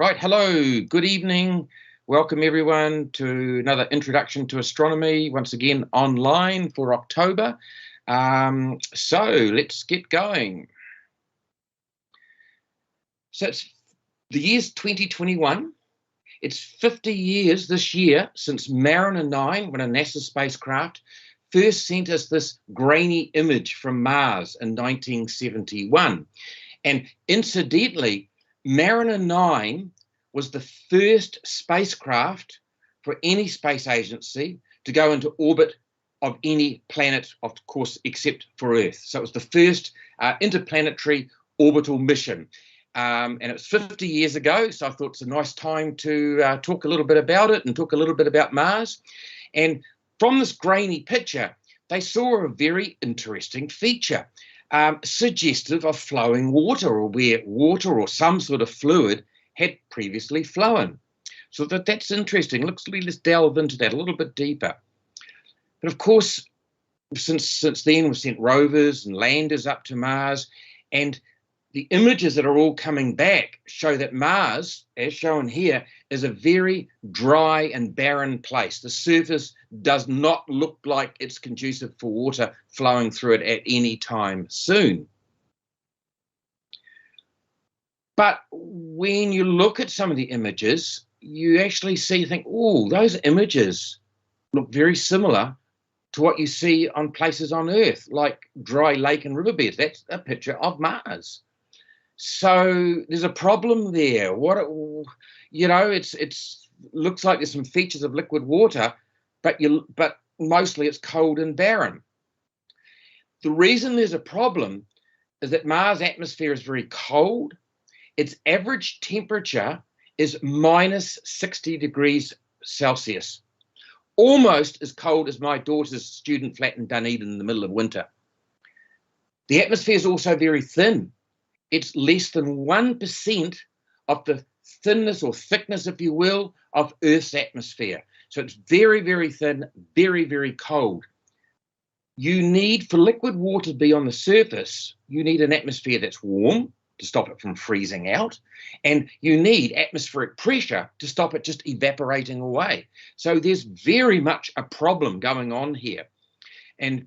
Right, hello, good evening. Welcome everyone to another introduction to astronomy, once again online for October. So let's get going. So it's the year's 2021. It's 50 years this year since Mariner 9, when a NASA spacecraft first sent us this grainy image from Mars in 1971. And incidentally, Mariner 9 was the first spacecraft for any space agency to go into orbit of any planet, of course, except for Earth. So it was the first interplanetary orbital mission. And it was 50 years ago, so I thought it's a nice time to talk a little bit about it and talk a little bit about Mars. And from this grainy picture, they saw a very interesting feature, suggestive of flowing water, or where water or some sort of fluid had previously flown. So that's interesting. Let's delve into that a little bit deeper. But of course, since then, we've sent rovers and landers up to Mars, and the images that are all coming back show that Mars, as shown here, is a very dry and barren place. The surface does not look like it's conducive for water flowing through it at any time soon. But when you look at some of the images, you actually think, oh, those images look very similar to what you see on places on Earth, like dry lake and riverbeds. That's a picture of Mars. So there's a problem there. It looks like there's some features of liquid water, but mostly it's cold and barren. The reason there's a problem is that Mars' atmosphere is very cold. Its average temperature is minus 60 degrees Celsius, almost as cold as my daughter's student flat in Dunedin in the middle of winter. The atmosphere is also very thin. It's less than 1% of the thinness or thickness, if you will, of Earth's atmosphere. So it's very, very thin, very, very cold. For liquid water to be on the surface, you need an atmosphere that's warm to stop it from freezing out, and you need atmospheric pressure to stop it just evaporating away. So there's very much a problem going on here. And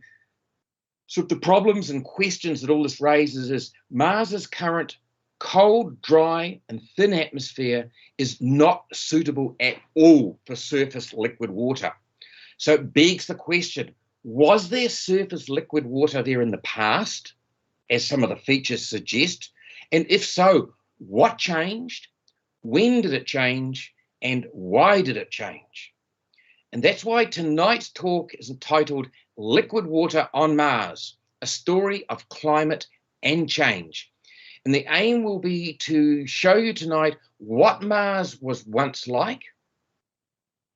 so the problems and questions that all this raises is Mars's current cold, dry, and thin atmosphere is not suitable at all for surface liquid water. So it begs the question, was there surface liquid water there in the past, as some of the features suggest? And if so, what changed? When did it change? And why did it change? And that's why tonight's talk is entitled Liquid Water on Mars, a story of climate and change. And the aim will be to show you tonight what Mars was once like,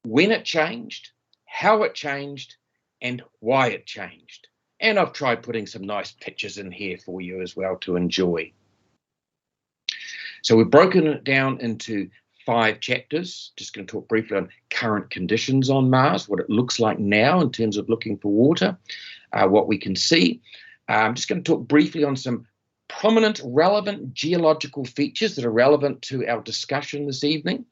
when it changed, how it changed, and why it changed. And I've tried putting some nice pictures in here for you as well to enjoy. So we've broken it down into 5 chapters. Just going to talk briefly on current conditions on Mars, what it looks like now in terms of looking for water, what we can see. I'm just going to talk briefly on some prominent, relevant geological features that are relevant to our discussion this evening.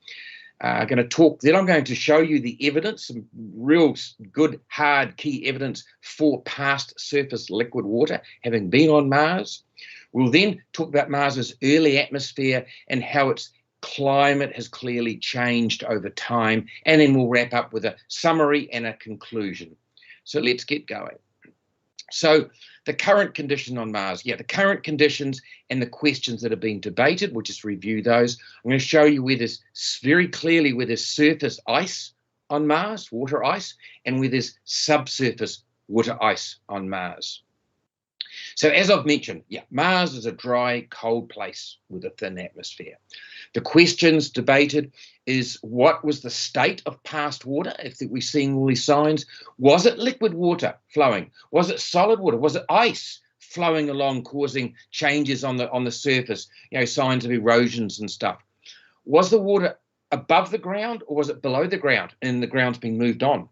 Then I'm going to show you the evidence, some real good, hard, key evidence for past surface liquid water having been on Mars. We'll then talk about Mars's early atmosphere and how its climate has clearly changed over time. And then we'll wrap up with a summary and a conclusion. So let's get going. So the current condition on Mars, the current conditions and the questions that have been debated, we'll just review those. I'm going to show you very clearly where there's surface ice on Mars, water ice, and where there's subsurface water ice on Mars. So as I've mentioned, Mars is a dry, cold place with a thin atmosphere. The questions debated is, what was the state of past water? If we're seeing all these signs, was it liquid water flowing? Was it solid water? Was it ice flowing along, causing changes on the surface? Signs of erosions and stuff. Was the water above the ground, or was it below the ground and the ground's been moved on?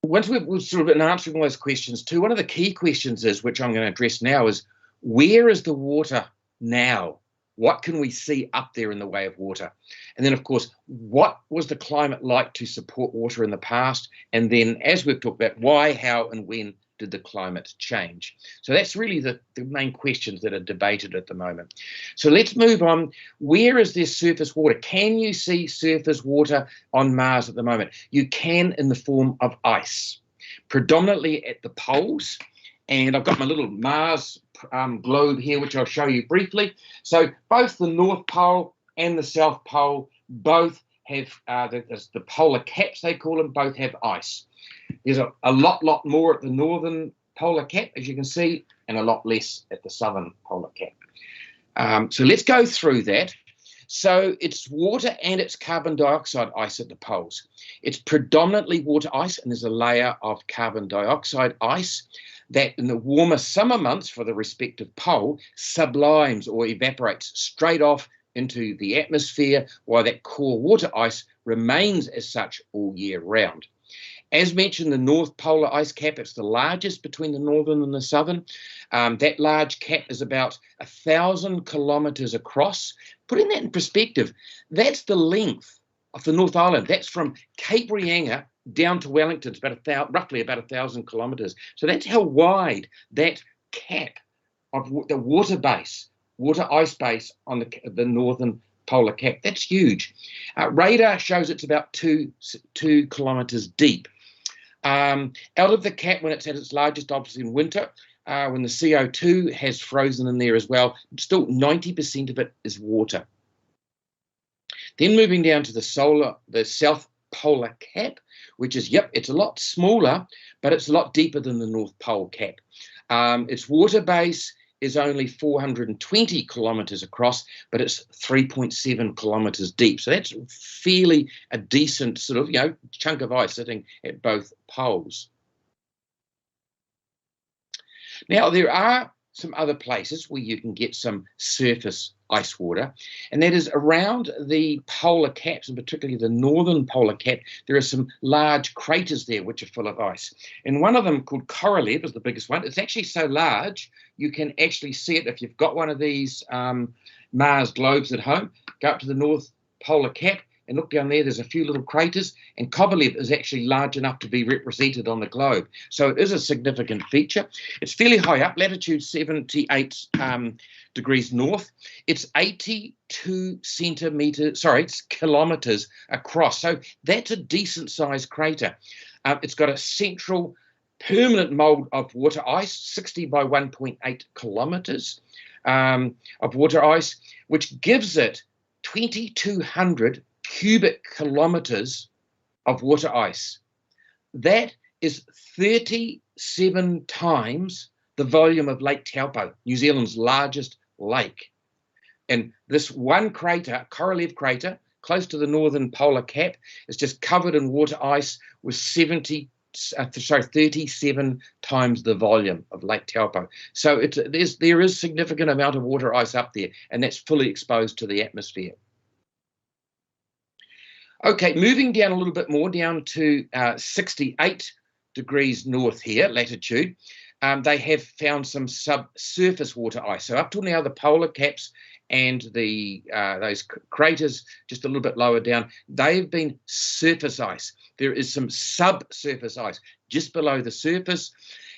Once we've sort of been answering all those questions too, one of the key questions is, which I'm going to address now, is where is the water now? What can we see up there in the way of water? And then, of course, what was the climate like to support water in the past? And then, as we've talked about, why, how, and when did the climate change? So that's really the main questions that are debated at the moment. So let's move on. Where is there surface water? Can you see surface water on Mars at the moment? You can, in the form of ice, predominantly at the poles. And I've got my little Mars globe here, which I'll show you briefly. So both the North Pole and the South Pole both have the polar caps, they call them, both have ice. There's a lot more at the northern polar cap, as you can see, and a lot less at the southern polar cap. So let's go through that. So it's water and it's carbon dioxide ice at the poles. It's predominantly water ice, and there's a layer of carbon dioxide ice that in the warmer summer months for the respective pole sublimes or evaporates straight off into the atmosphere, while that core water ice remains as such all year round. As mentioned, the North Polar Ice Cap, it's the largest between the northern and the southern. That large cap is about 1,000 kilometres across. Putting that in perspective, that's the length of the North Island. That's from Cape Reinga down to Wellington. It's roughly about 1,000 kilometres. So that's how wide that cap of the water ice base on the northern polar cap. That's huge. Radar shows it's about 2 kilometres deep. Out of the cap, when it's at its largest, obviously in winter, when the CO2 has frozen in there as well, still 90% of it is water. Then moving down to the South Polar Cap, which is, it's a lot smaller, but it's a lot deeper than the North Pole Cap. Its water base is only 420 kilometres across, but it's 3.7 kilometres deep. So that's fairly a decent sort of, chunk of ice sitting at both poles. Now, there are some other places where you can get some surface ice water, and that is around the polar caps, and particularly the northern polar cap. There are some large craters there which are full of ice, and one of them, called Korolev, is the biggest one. It's actually so large you can actually see it if you've got one of these Mars globes at home. Go up to the North Polar Cap and look down there. There's a few little craters, and Korolev is actually large enough to be represented on the globe. So it is a significant feature. It's fairly high up, latitude 78 degrees north. It's 82 kilometres across. So that's a decent sized crater. It's got a central permanent mould of water ice, 60 by 1.8 kilometres of water ice, which gives it 2,200 cubic kilometres of water ice. That is 37 times the volume of Lake Taupo, New Zealand's largest lake. And this one crater, Korolev crater, close to the northern polar cap, is just covered in water ice with 37 times the volume of Lake Taupo. So there is significant amount of water ice up there, and that's fully exposed to the atmosphere. Okay, moving down a little bit more, down to 68 degrees north here, latitude, they have found some subsurface water ice. So up till now, the polar caps and those craters just a little bit lower down, they've been surface ice. There is some subsurface ice just below the surface,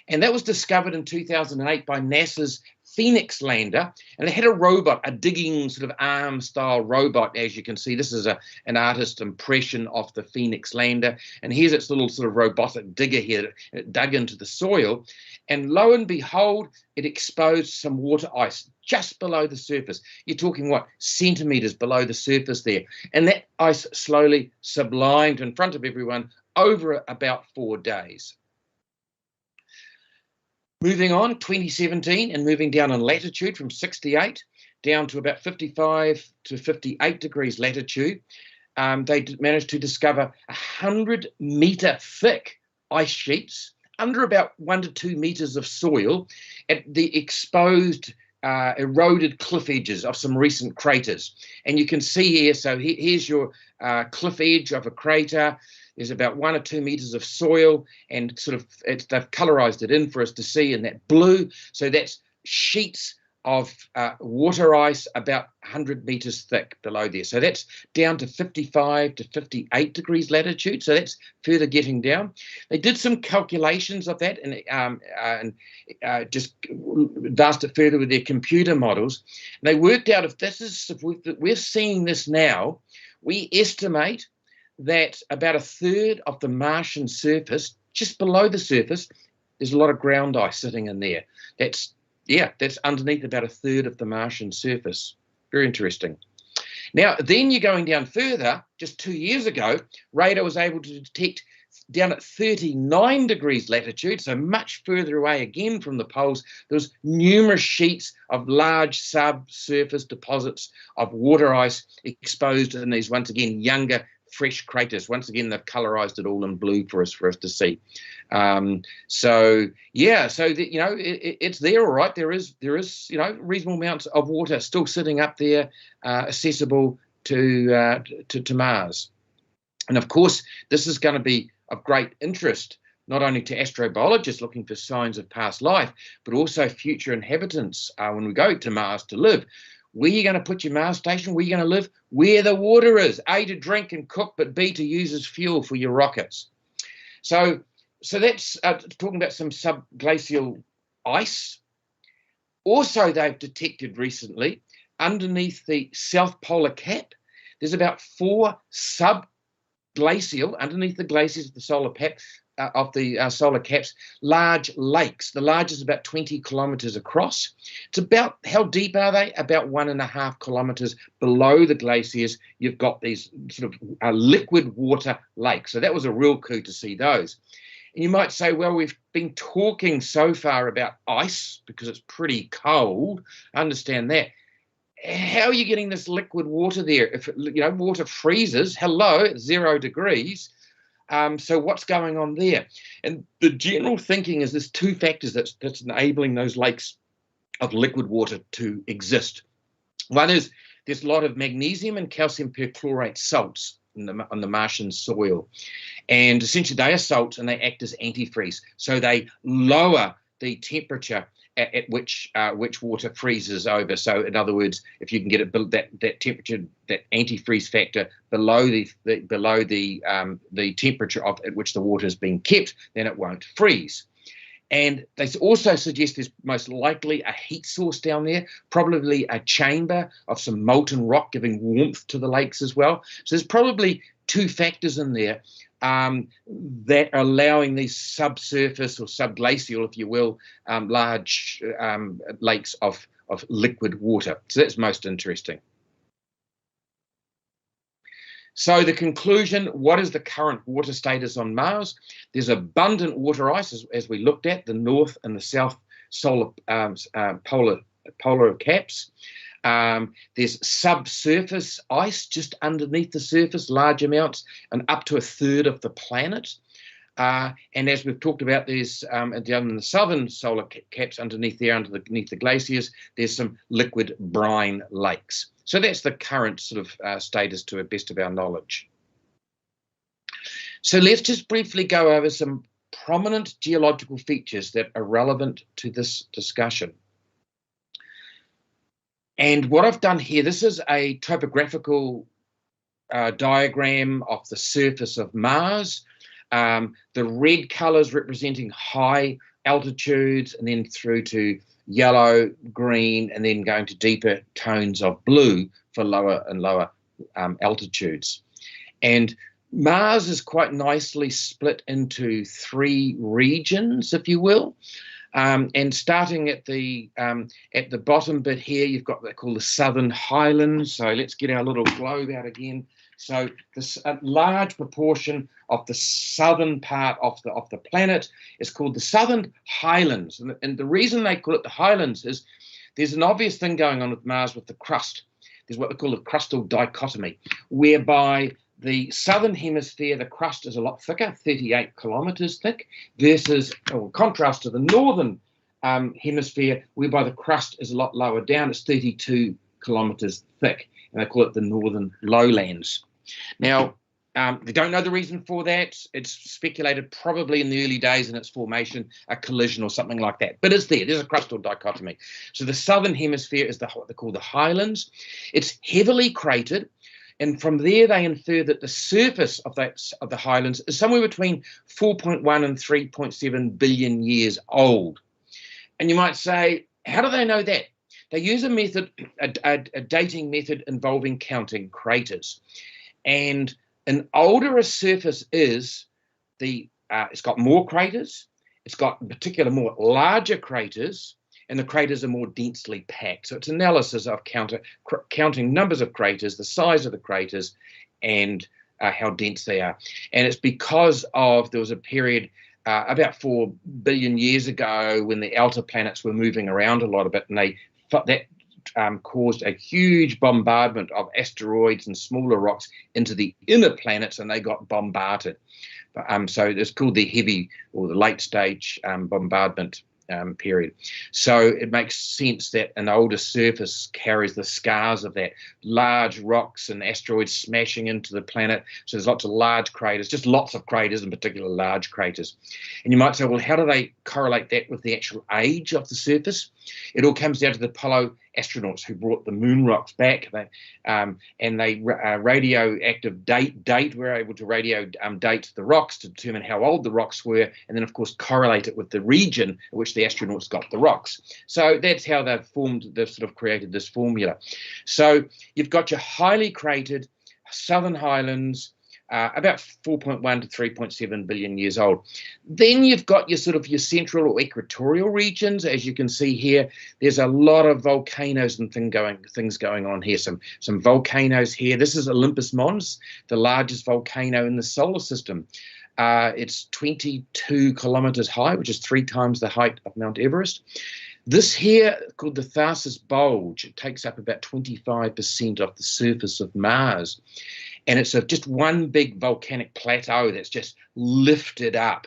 and that was discovered in 2008 by NASA's Phoenix lander, and it had a robot, a digging sort of arm-style robot, as you can see. This is an artist impression of the Phoenix lander, and here's its little sort of robotic digger here. It dug into the soil, and lo and behold, it exposed some water ice just below the surface. You're talking, centimetres below the surface there, and that ice slowly sublimed in front of everyone over about 4 days. Moving on, 2017, and moving down in latitude from 68 down to about 55 to 58 degrees latitude, they managed to discover 100-metre thick ice sheets under about 1 to 2 metres of soil at the exposed, eroded cliff edges of some recent craters. And you can see here, so here's your cliff edge of a crater. There's about 1 or 2 metres of soil, and they've colorized it in for us to see in that blue. So that's sheets of water ice about 100 meters thick below there. So that's down to 55 to 58 degrees latitude. So that's further getting down. They did some calculations of that and just advanced it further with their computer models. And they worked out if we're seeing this now, we estimate that about a third of the Martian surface, just below the surface, there's a lot of ground ice sitting in there. That's underneath about a third of the Martian surface. Very interesting. Now, then you're going down further. Just 2 years ago, radar was able to detect down at 39 degrees latitude, so much further away again from the poles, there was numerous sheets of large subsurface deposits of water ice exposed in these, once again, younger, fresh craters. Once again, they've colorized it all in blue for us to see. So it's there, all right. There is reasonable amounts of water still sitting up there, accessible to Mars. And of course, this is going to be of great interest not only to astrobiologists looking for signs of past life, but also future inhabitants when we go to Mars to live. Where are you going to put your Mars station? Where are you going to live? Where the water is, A, to drink and cook, but B, to use as fuel for your rockets. So that's talking about some subglacial ice. Also, they've detected recently, underneath the South Polar Cap, there's about 4 subglacial, underneath the glaciers of the solar caps, large lakes. The largest is about 20 kilometres across. It's about, how deep are they? About 1.5 kilometres below the glaciers, you've got these sort of liquid water lakes. So that was a real coup to see those. And you might say, well, we've been talking so far about ice because it's pretty cold. I understand that. How are you getting this liquid water there? If water freezes, hello, it's 0 degrees. So what's going on there? And the general thinking is there's 2 factors that's enabling those lakes of liquid water to exist. One is there's a lot of magnesium and calcium perchlorate salts on the Martian soil. And essentially they are salts and they act as antifreeze. So they lower the temperature at which water freezes over. So in other words, if you can get that temperature, that antifreeze factor below the temperature at which the water is being kept, then it won't freeze. And they also suggest there's most likely a heat source down there, probably a chamber of some molten rock giving warmth to the lakes as well. So there's probably 2 factors in there that are allowing these subsurface or subglacial, if you will, large lakes of liquid water. So that's most interesting. So the conclusion, what is the current water status on Mars? There's abundant water ice, as we looked at, the north and the south solar polar caps. There's subsurface ice just underneath the surface, large amounts, and up to a third of the planet. And as we've talked about, there's down in the southern solar caps underneath the glaciers, there's some liquid brine lakes. So that's the current sort of status to the best of our knowledge. So let's just briefly go over some prominent geological features that are relevant to this discussion. And what I've done here, this is a topographical diagram of the surface of Mars. The red colours representing high altitudes and then through to yellow, green, and then going to deeper tones of blue for lower and lower altitudes. And Mars is quite nicely split into 3 regions, if you will. And starting at the bottom bit here, you've got what they call the Southern Highlands. So let's get our little globe out again. So a large proportion of the southern part of the planet is called the Southern Highlands. And the reason they call it the Highlands is there's an obvious thing going on with Mars with the crust. There's what they call a crustal dichotomy, whereby the southern hemisphere, the crust is a lot thicker, 38 kilometres thick, versus, in contrast to the northern hemisphere, whereby the crust is a lot lower down, it's 32 kilometres thick, and they call it the northern lowlands. Now, They don't know the reason for that. It's speculated probably in the early days in its formation, a collision or something like that. But it's there. There's a crustal dichotomy. So the southern hemisphere is what they call the highlands. It's heavily cratered. And from there, they infer that the surface of the highlands is somewhere between 4.1 and 3.7 billion years old. And you might say, how do they know that? They use a method, a dating method involving counting craters. And an older a surface is, it's got more craters, it's got in particular more larger craters, and the craters are more densely packed. So it's analysis of counting numbers of craters, the size of the craters, and how dense they are. And it's because there was a period about 4 billion years ago when the outer planets were moving around a lot of it, and that caused a huge bombardment of asteroids and smaller rocks into the inner planets, and they got bombarded. So it's called the heavy or the late stage bombardment period. So it makes sense that an older surface carries the scars of that, large rocks and asteroids smashing into the planet. So there's lots of large craters, just lots of craters, in particular large craters. And you might say, well, how do they correlate that with the actual age of the surface? It all comes down to the Apollo astronauts who brought the moon rocks back, and they radioactive date were able to radio date the rocks to determine how old the rocks were, and then of course correlate it with the region in which the astronauts got the rocks. So that's how they've sort of created this formula. So you've got your highly cratered southern highlands, about 4.1 to 3.7 billion years old. Then you've got your central or equatorial regions. As you can see here, there's a lot of volcanoes and things going on here. Some volcanoes here. This is Olympus Mons, the largest volcano in the solar system. It's 22 kilometers high, which is 3 times the height of Mount Everest. This here, called the Tharsis Bulge, it takes up about 25% of the surface of Mars. And it's just one big volcanic plateau that's just lifted up.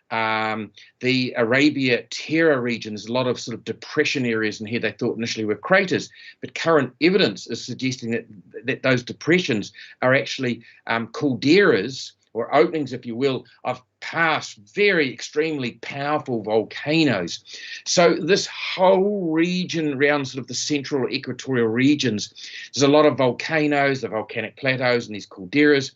The Arabia Terra region, there's a lot of sort of depression areas in here they thought initially were craters, but current evidence is suggesting that those depressions are actually calderas, or openings, if you will, of past very extremely powerful volcanoes. So this whole region around sort of the central equatorial regions, there's a lot of volcanoes, the volcanic plateaus and these calderas,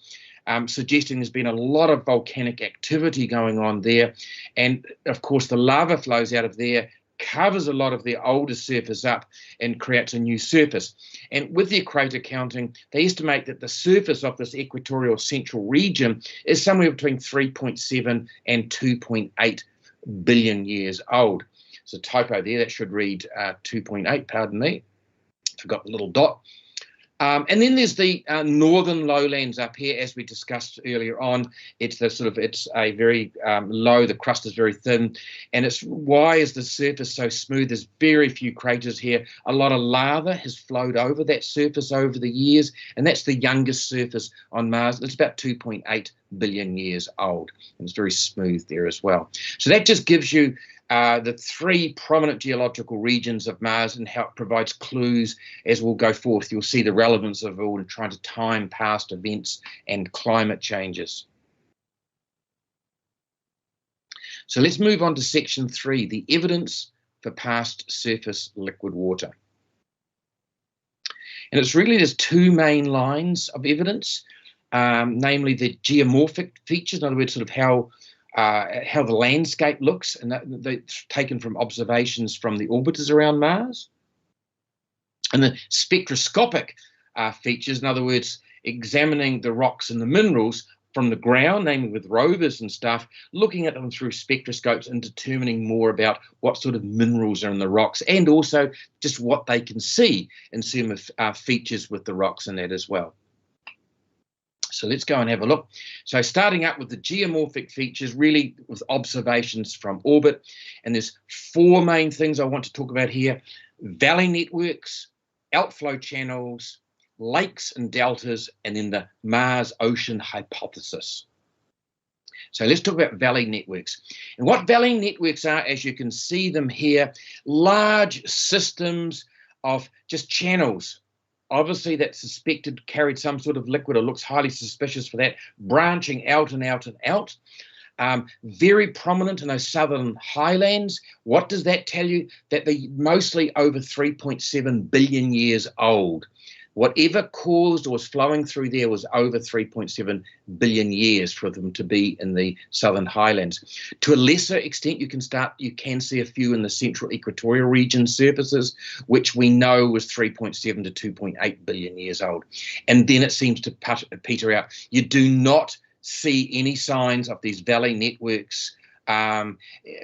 suggesting there's been a lot of volcanic activity going on there. And of course, the lava flows out of there, covers a lot of the older surface up and creates a new surface. And with their crater counting, they estimate that the surface of this equatorial central region is somewhere between 3.7 and 2.8 billion years old. There's a typo there, that should read 2.8, pardon me. Forgot the little dot. And then there's the northern lowlands up here, as we discussed earlier on. It's a very low, the crust is very thin. And why is the surface so smooth? There's very few craters here. A lot of lava has flowed over that surface over the years, and that's the youngest surface on Mars. It's about 2.8 billion years old, and it's very smooth there as well. So that just gives you the 3 prominent geological regions of Mars and how it provides clues as we'll go forth. You'll see the relevance of it all in trying to time past events and climate changes. So let's move on to section 3, the evidence for past surface liquid water. And it's really, there's 2 main lines of evidence, namely the geomorphic features, in other words, sort of how the landscape looks, and they're taken from observations from the orbiters around Mars. And the spectroscopic features, in other words, examining the rocks and the minerals from the ground, namely with rovers and stuff, looking at them through spectroscopes and determining more about what sort of minerals are in the rocks, and also just what they can see in some of features with the rocks and that as well. So let's go and have a look. So starting up with the geomorphic features, really with observations from orbit. And there's 4 main things I want to talk about here: valley networks, outflow channels, lakes and deltas, and then the Mars ocean hypothesis. So let's talk about valley networks. And what valley networks are, as you can see them here, large systems of just channels obviously that's suspected carried some sort of liquid or looks highly suspicious for that, branching out and out and out. Very prominent in those southern highlands. What does that tell you? That they're mostly over 3.7 billion years old. Whatever caused or was flowing through there was over 3.7 billion years for them to be in the southern highlands. To a lesser extent, you can see a few in the central equatorial region surfaces, which we know was 3.7 to 2.8 billion years old. And then it seems to peter out. You do not see any signs of these valley networks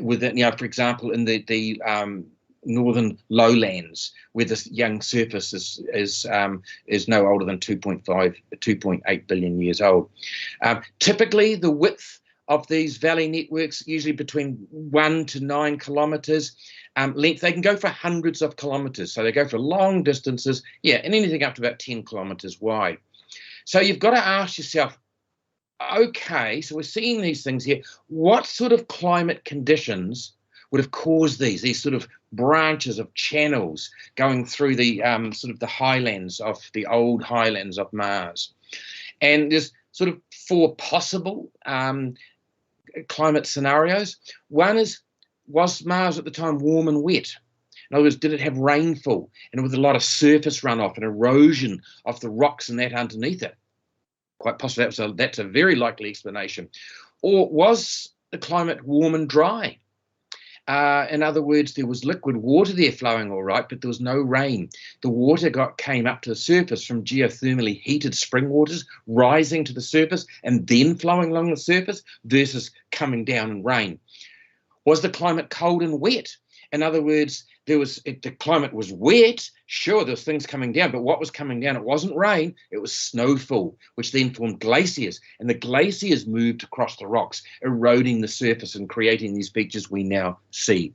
within, for example, in the northern lowlands, where this young surface is no older than 2.8 billion years old. Typically, the width of these valley networks, usually between 1 to 9 kilometres length. They can go for hundreds of kilometres, so they go for long distances, and anything up to about 10 kilometres wide. So you've got to ask yourself, okay, so we're seeing these things here. What sort of climate conditions would have caused these sort of branches of channels going through the sort of the highlands of the old highlands of Mars? And there's sort of 4 possible climate scenarios. One is, was Mars at the time warm and wet? In other words, did it have rainfall and with a lot of surface runoff and erosion of the rocks and that underneath it? Quite possibly that's a very likely explanation. Or was the climate warm and dry? In other words, there was liquid water there flowing all right, but there was no rain. The water came up to the surface from geothermally heated spring waters, rising to the surface and then flowing along the surface versus coming down in rain. Was the climate cold and wet? In other words, the climate was wet. Sure, there was things coming down, but what was coming down? It wasn't rain, it was snowfall, which then formed glaciers. And the glaciers moved across the rocks, eroding the surface and creating these features we now see.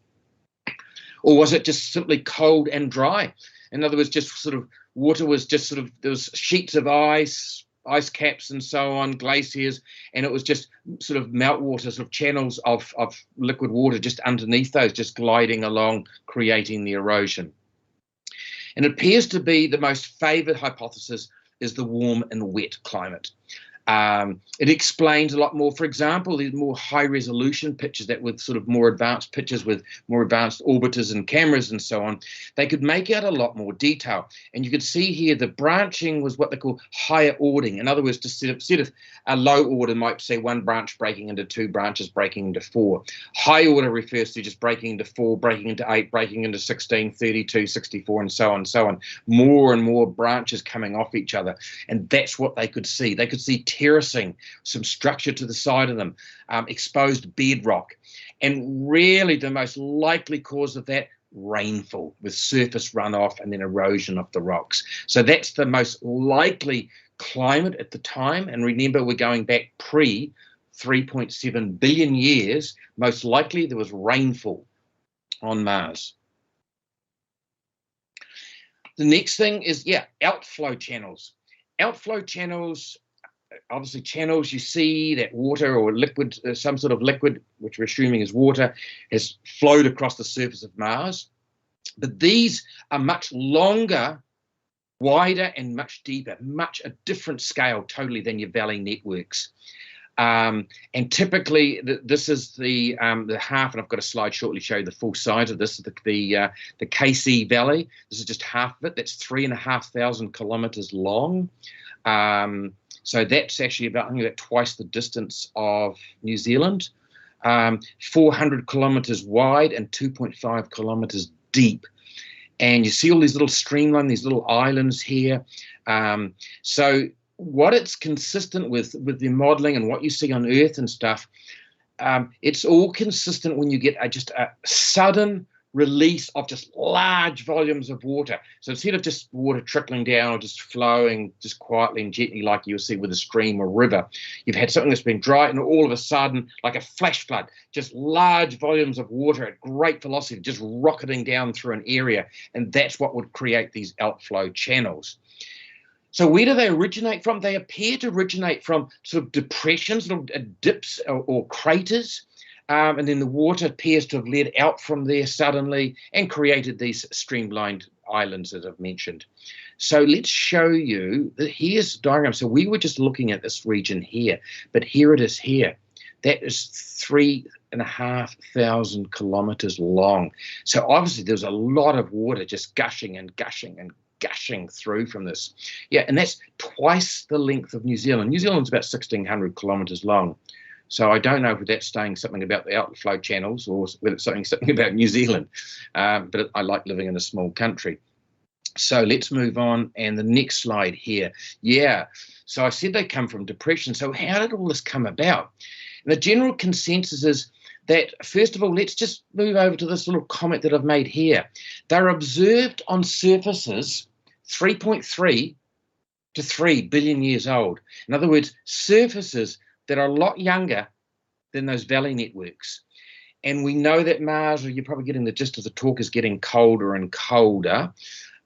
Or was it just simply cold and dry? In other words, just sort of water was just sort of, there was sheets of ice caps and so on, glaciers, and it was just sort of meltwater, sort of channels of liquid water just underneath those, just gliding along, creating the erosion. And it appears to be the most favoured hypothesis is the warm and wet climate. It explains a lot more. For example, these more high-resolution pictures that with sort of more advanced pictures with more advanced orbiters and cameras and so on, they could make out a lot more detail. And you could see here the branching was what they call higher ordering. In other words, to instead of a low order might say one branch breaking into 2 branches, breaking into 4. High order refers to just breaking into 4, breaking into 8, breaking into 16, 32, 64, and so on and so on. More and more branches coming off each other. And that's what they could see. They could see terracing, some structure to the side of them, exposed bedrock. And really the most likely cause of that, rainfall with surface runoff and then erosion of the rocks. So that's the most likely climate at the time. And remember, we're going back pre 3.7 billion years. Most likely there was rainfall on Mars. The next thing is, outflow channels. Outflow channels, obviously channels, you see that water or liquid, some sort of liquid, which we're assuming is water, has flowed across the surface of Mars. But these are much longer, wider, and much deeper, much a different scale totally than your valley networks. And typically, this is the half, and I've got a slide shortly show you the full size of this, the KC Valley. This is just half of it. That's 3,500 kilometres long. So that's actually about twice the distance of New Zealand, 400 kilometres wide and 2.5 kilometres deep. And you see all these little streamlines, these little islands here. So what it's consistent with the modelling and what you see on Earth and stuff, it's all consistent when you get just a sudden release of just large volumes of water. So instead of just water trickling down or just flowing just quietly and gently like you'll see with a stream or river, you've had something that's been dry and all of a sudden, like a flash flood, just large volumes of water at great velocity just rocketing down through an area. And that's what would create these outflow channels. So where do they originate from? They appear to originate from sort of depressions, little dips or craters. And then the water appears to have led out from there suddenly and created these streamlined islands, as I've mentioned. So let's show you that here's the diagram. So we were just looking at this region here, but here it is here. That is 3,500 kilometers long. So obviously there's a lot of water just gushing and gushing and gushing through from this. Yeah, and that's twice the length of New Zealand. New Zealand's about 1,600 kilometers long. So I don't know if that's saying something about the outflow channels or whether it's saying something about New Zealand. But I like living in a small country. So let's move on. And the next slide here. Yeah, so I said they come from depression. So how did all this come about? And the general consensus is that, first of all, let's just move over to this little comment that I've made here. They're observed on surfaces 3.3 to 3 billion years old. In other words, surfaces that are a lot younger than those valley networks. And we know that Mars, or you're probably getting the gist of the talk, is getting colder and colder,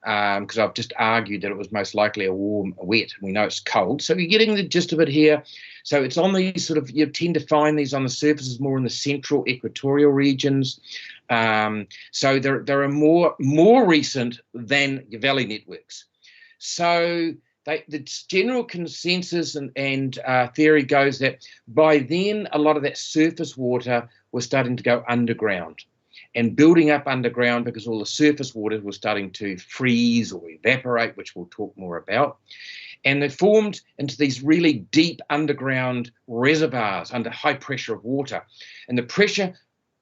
because I've just argued that it was most likely a wet. We know it's cold. So you're getting the gist of it here. So it's on these sort of, you tend to find these on the surfaces more in the central equatorial regions. So there are more recent than your valley networks. So the general consensus and theory goes that by then a lot of that surface water was starting to go underground and building up underground because all the surface water was starting to freeze or evaporate, which we'll talk more about. And they formed into these really deep underground reservoirs under high pressure of water. And the pressure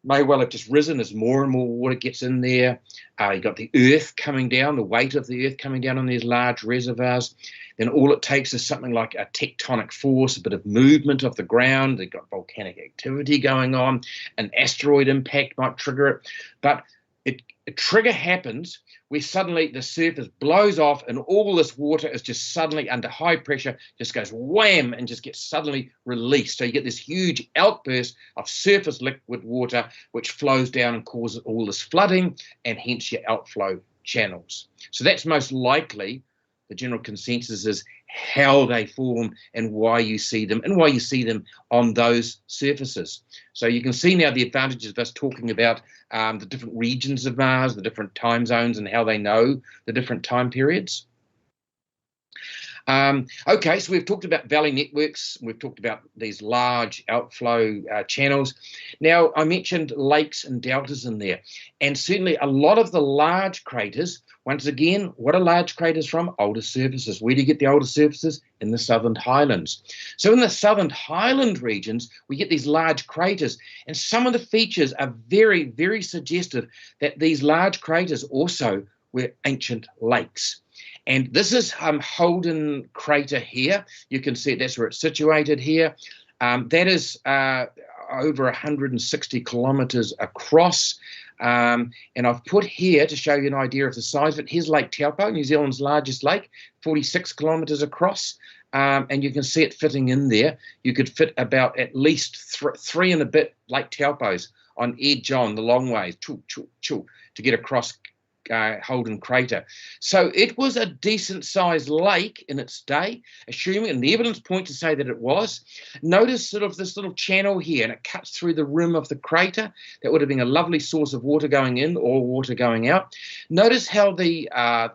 may well have just risen as more and more water gets in there. You've got the earth coming down, the weight of the earth coming down on these large reservoirs. Then all it takes is something like a tectonic force, a bit of movement of the ground. They've got volcanic activity going on. An asteroid impact might trigger it. But a trigger happens where suddenly the surface blows off and all this water is just suddenly under high pressure, just goes wham and just gets suddenly released. So you get this huge outburst of surface liquid water which flows down and causes all this flooding and hence your outflow channels. So that's most likely, the general consensus is, how they form and why you see them on those surfaces. So you can see now the advantages of us talking about the different regions of Mars, the different time zones, and how they know the different time periods. Okay, so we've talked about valley networks. We've talked about these large outflow channels. Now, I mentioned lakes and deltas in there. And certainly a lot of the large craters, once again, what are large craters from? Older surfaces. Where do you get the older surfaces? In the Southern Highlands. So in the Southern Highland regions, we get these large craters. And some of the features are very, very suggestive that these large craters also were ancient lakes. And this is Holden Crater here. You can see that's where it's situated here. That is over 160 kilometres across. And I've put here to show you an idea of the size of it. Here's Lake Taupo, New Zealand's largest lake, 46 kilometres across. And you can see it fitting in there. You could fit about at least three and a bit Lake Taupos on edge on the long ways, to get across Holden Crater. So it was a decent sized lake in its day, assuming, and the evidence points to say that it was. Notice sort of this little channel here, and it cuts through the rim of the crater. That would have been a lovely source of water going in or water going out. Notice how the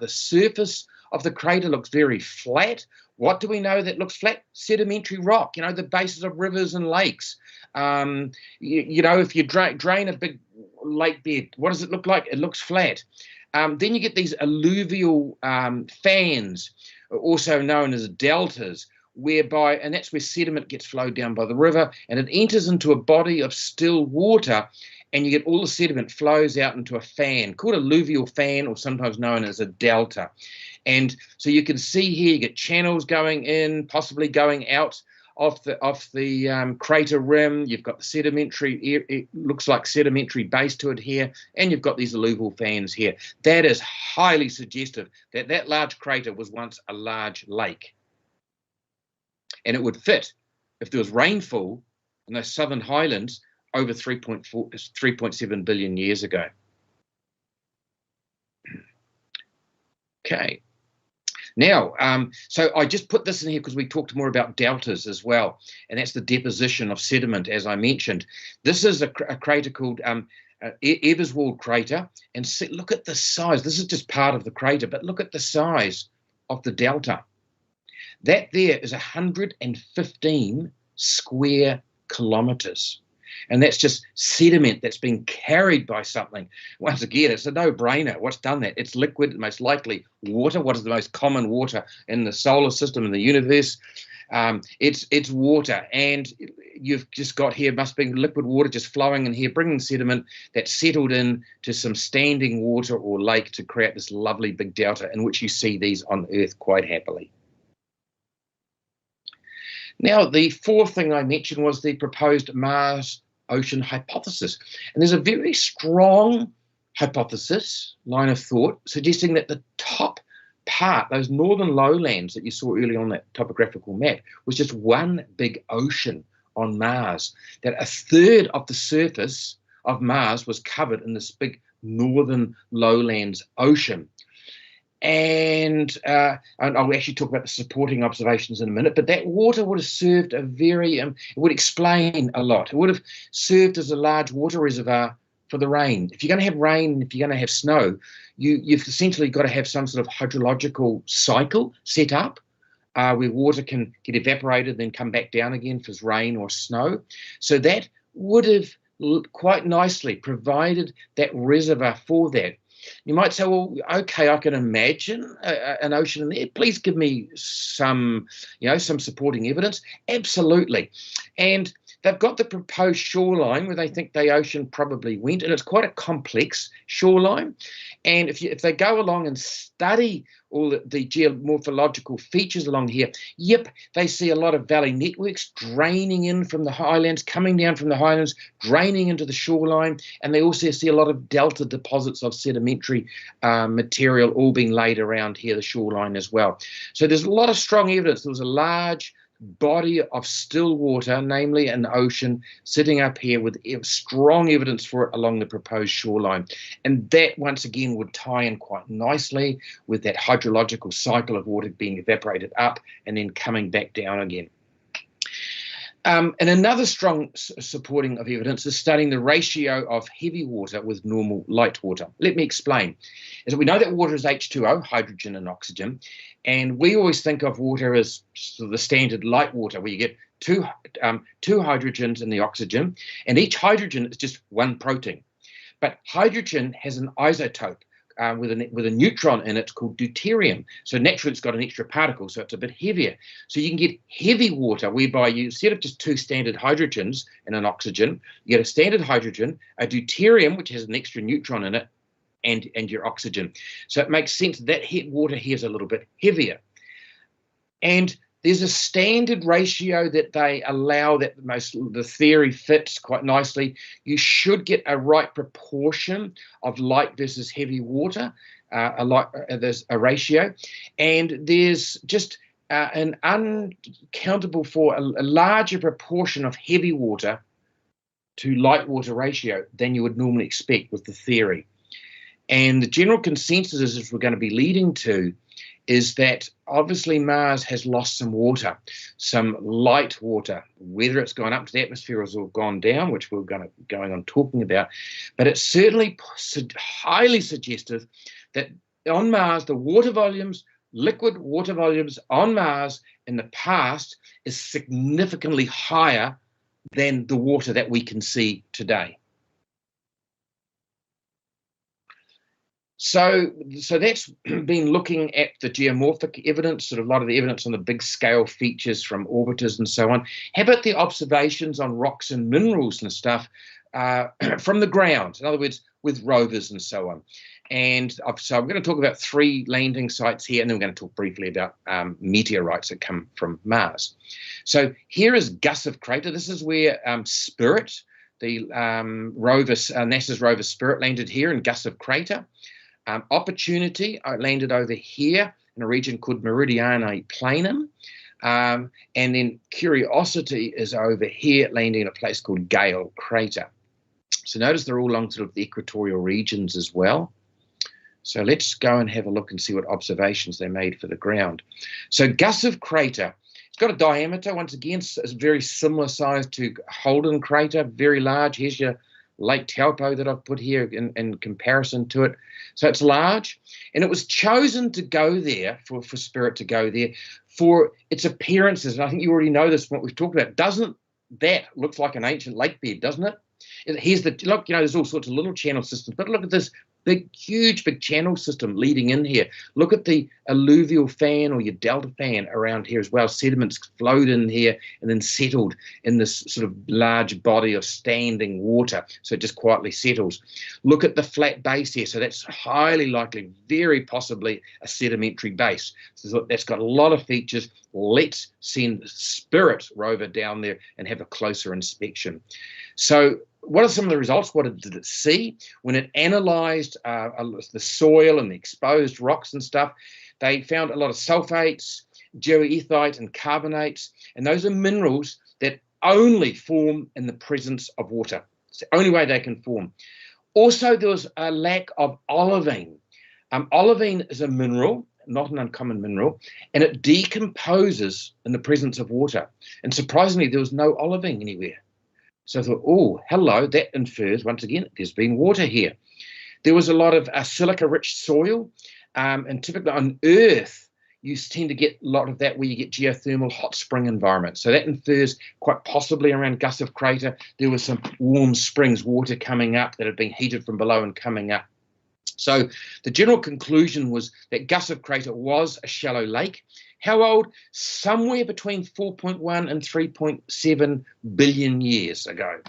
surface of the crater looks very flat. What do we know that looks flat? Sedimentary rock, you know, the bases of rivers and lakes. You know, if you drain a big lake bed, what does it look like? It looks flat. Then you get these alluvial fans, also known as deltas, whereby, and that's where sediment gets flowed down by the river, and it enters into a body of still water, and you get all the sediment flows out into a fan called a alluvial fan, or sometimes known as a delta. And so you can see here, you get channels going in, possibly going out off the crater rim. You've got the sedimentary, it looks like sedimentary base to it here, and you've got these alluvial fans here. That is highly suggestive that that large crater was once a large lake. And it would fit if there was rainfall in those southern highlands over 3.7 billion years ago. Okay. Now, so I just put this in here because we talked more about deltas as well, and that's the deposition of sediment, as I mentioned. This is a crater called Everswald crater, and look at the size. This is just part of the crater, but look at the size of the delta. That there is 115 square kilometres. And that's just sediment that's been carried by something. Once again, it's a no-brainer. What's done that? It's liquid, most likely water. What is the most common water in the solar system, in the universe? It's water. And you've just got here, must be liquid water just flowing in here, bringing sediment that's settled in to some standing water or lake to create this lovely big delta in which you see these on Earth quite happily. Now, the fourth thing I mentioned was the proposed Mars ocean hypothesis. And there's a very strong hypothesis, line of thought, suggesting that the top part, those northern lowlands that you saw earlier on that topographical map, was just one big ocean on Mars, that a third of the surface of Mars was covered in this big northern lowlands ocean. And I'll actually talk about the supporting observations in a minute, but that water would have served a very, it would explain a lot. It would have served as a large water reservoir for the rain. If you're going to have rain, if you're going to have snow, you've essentially got to have some sort of hydrological cycle set up where water can get evaporated, then come back down again for rain or snow. So that would have quite nicely provided that reservoir for that. You might say, well, okay, I can imagine an ocean in there. Please give me some, some supporting evidence. Absolutely. And they've got the proposed shoreline where they think the ocean probably went, and it's quite a complex shoreline. And if they go along and study all the geomorphological features along here, yep, they see a lot of valley networks draining in from the highlands, coming down from the highlands, draining into the shoreline, and they also see a lot of delta deposits of sedimentary material all being laid around here, the shoreline as well. So there's a lot of strong evidence. There was a large body of still water, namely an ocean, sitting up here with strong evidence for it along the proposed shoreline. And that, once again, would tie in quite nicely with that hydrological cycle of water being evaporated up and then coming back down again. And another strong supporting of evidence is studying the ratio of heavy water with normal light water. Let me explain. As we know that water is H2O, hydrogen and oxygen, and we always think of water as sort of the standard light water, where you get two hydrogens in the oxygen, and each hydrogen is just one protein. But hydrogen has an isotope with a neutron in it called deuterium. So naturally it's got an extra particle, so it's a bit heavier. So you can get heavy water whereby you, instead of just two standard hydrogens and an oxygen, you get a standard hydrogen, a deuterium, which has an extra neutron in it, and your oxygen. So it makes sense that water here is a little bit heavier. And there's a standard ratio that they allow that the theory fits quite nicely. You should get a right proportion of light versus heavy water, there's a ratio. And there's just an uncountable for a larger proportion of heavy water to light water ratio than you would normally expect with the theory. And the general consensus is we're going to be leading to is that obviously Mars has lost some water, some light water, whether it's gone up to the atmosphere or gone down, which we're going on talking about. But it's certainly highly suggestive that on Mars, the water volumes, liquid water volumes on Mars in the past is significantly higher than the water that we can see today. So that's been looking at the geomorphic evidence, sort of a lot of the evidence on the big scale features from orbiters and so on. How about the observations on rocks and minerals and stuff from the ground, in other words, with rovers and so on. And so I'm going to talk about 3 landing sites here, and then we're going to talk briefly about meteorites that come from Mars. So here is Gustav Crater. This is where Spirit, the rover, NASA's rover Spirit, landed here in Gustav Crater. Opportunity landed over here in a region called Meridiani Planum. And then Curiosity is over here, landing in a place called Gale Crater. So notice they're all along sort of the equatorial regions as well. So let's go and have a look and see what observations they made for the ground. So Gustav Crater, it's got a diameter, once again, it's very similar size to Holden Crater, very large. Here's your Lake Taupo that I've put here in comparison to it. So it's large, and it was chosen to go there for Spirit to go there for its appearances. And I think you already know this from what we've talked about. Doesn't that looks like an ancient lake bed, doesn't it? Here's the look, there's all sorts of little channel systems, but look at this huge big channel system leading in here. Look at the alluvial fan or your delta fan around here as well. Sediments flowed in here and then settled in this sort of large body of standing water, so it just quietly settles. Look at the flat base here, so that's highly likely, very possibly a sedimentary base. So that's got a lot of features. Let's send Spirit rover down there and have a closer inspection. So what are some of the results? What did it see? When it analysed the soil and the exposed rocks and stuff, they found a lot of sulfates, geoethite and carbonates, and those are minerals that only form in the presence of water. It's the only way they can form. Also, there was a lack of olivine. Olivine is a mineral, not an uncommon mineral, and it decomposes in the presence of water. And surprisingly, there was no olivine anywhere. So I thought, oh, hello, that infers, once again, there's been water here. There was a lot of silica-rich soil, and typically on Earth, you tend to get a lot of that where you get geothermal hot spring environments. So that infers quite possibly around Gustav Crater, there was some warm springs, water coming up that had been heated from below and coming up. So the general conclusion was that Gustav Crater was a shallow lake. How old? Somewhere between 4.1 and 3.7 billion years ago.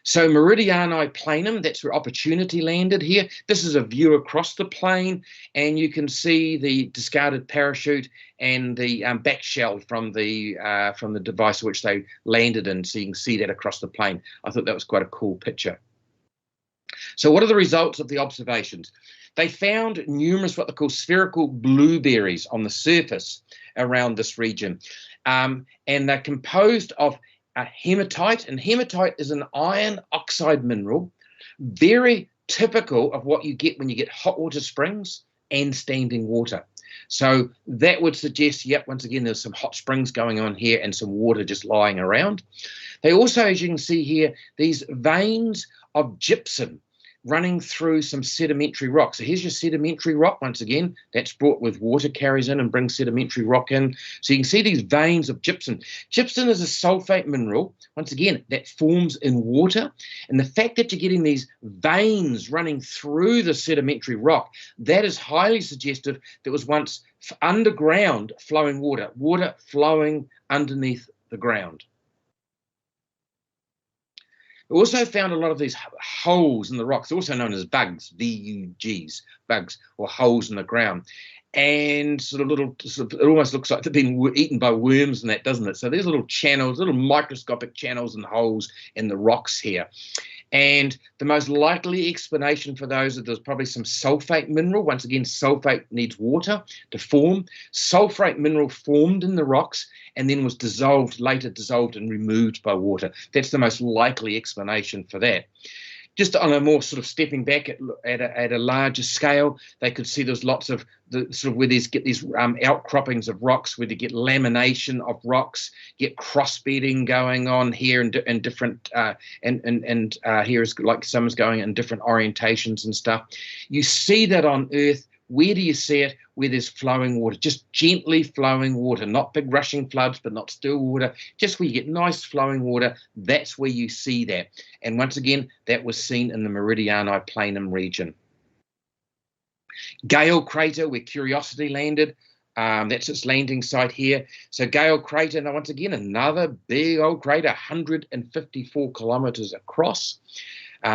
So Meridiani Planum, that's where Opportunity landed here. This is a view across the plain, and you can see the discarded parachute and the back shell from the device which they landed in. So you can see that across the plain. I thought that was quite a cool picture. So what are the results of the observations? They found numerous what they call spherical blueberries on the surface around this region. And they're composed of hematite, and hematite is an iron oxide mineral, very typical of what you get when you get hot water springs and standing water. So that would suggest, yep, once again, there's some hot springs going on here and some water just lying around. They also, as you can see here, these veins of gypsum running through some sedimentary rock. So here's your sedimentary rock. Once again, that's brought with water, carries in and brings sedimentary rock in. So you can see these veins of gypsum. Gypsum is a sulfate mineral, once again, that forms in water. And the fact that you're getting these veins running through the sedimentary rock, that is highly suggestive that was once underground flowing water, water flowing underneath the ground. We also found a lot of these holes in the rocks, also known as bugs, V-U-Gs, bugs, or holes in the ground. And it almost looks like they've been eaten by worms and that, doesn't it? So there's little channels, little microscopic channels and holes in the rocks here. And the most likely explanation for those is there's probably some sulfate mineral. Once again, sulfate needs water to form. Sulfate mineral formed in the rocks and then was later dissolved and removed by water. That's the most likely explanation for that. Just on a more sort of stepping back at a larger scale, they could see there's lots of the sort of where get these outcroppings of rocks, where you get lamination of rocks, get crossbedding going on here and different here is like someone's going in different orientations and stuff. You see that on Earth. Where do you see it? Where there's flowing water, just gently flowing water, not big rushing floods, but not still water, just where you get nice flowing water. That's where you see that. And once again, that was seen in the Meridiani Planum region. Gale Crater, where Curiosity landed, that's its landing site here. So Gale Crater, now once again, another big old crater, 154 kilometers across.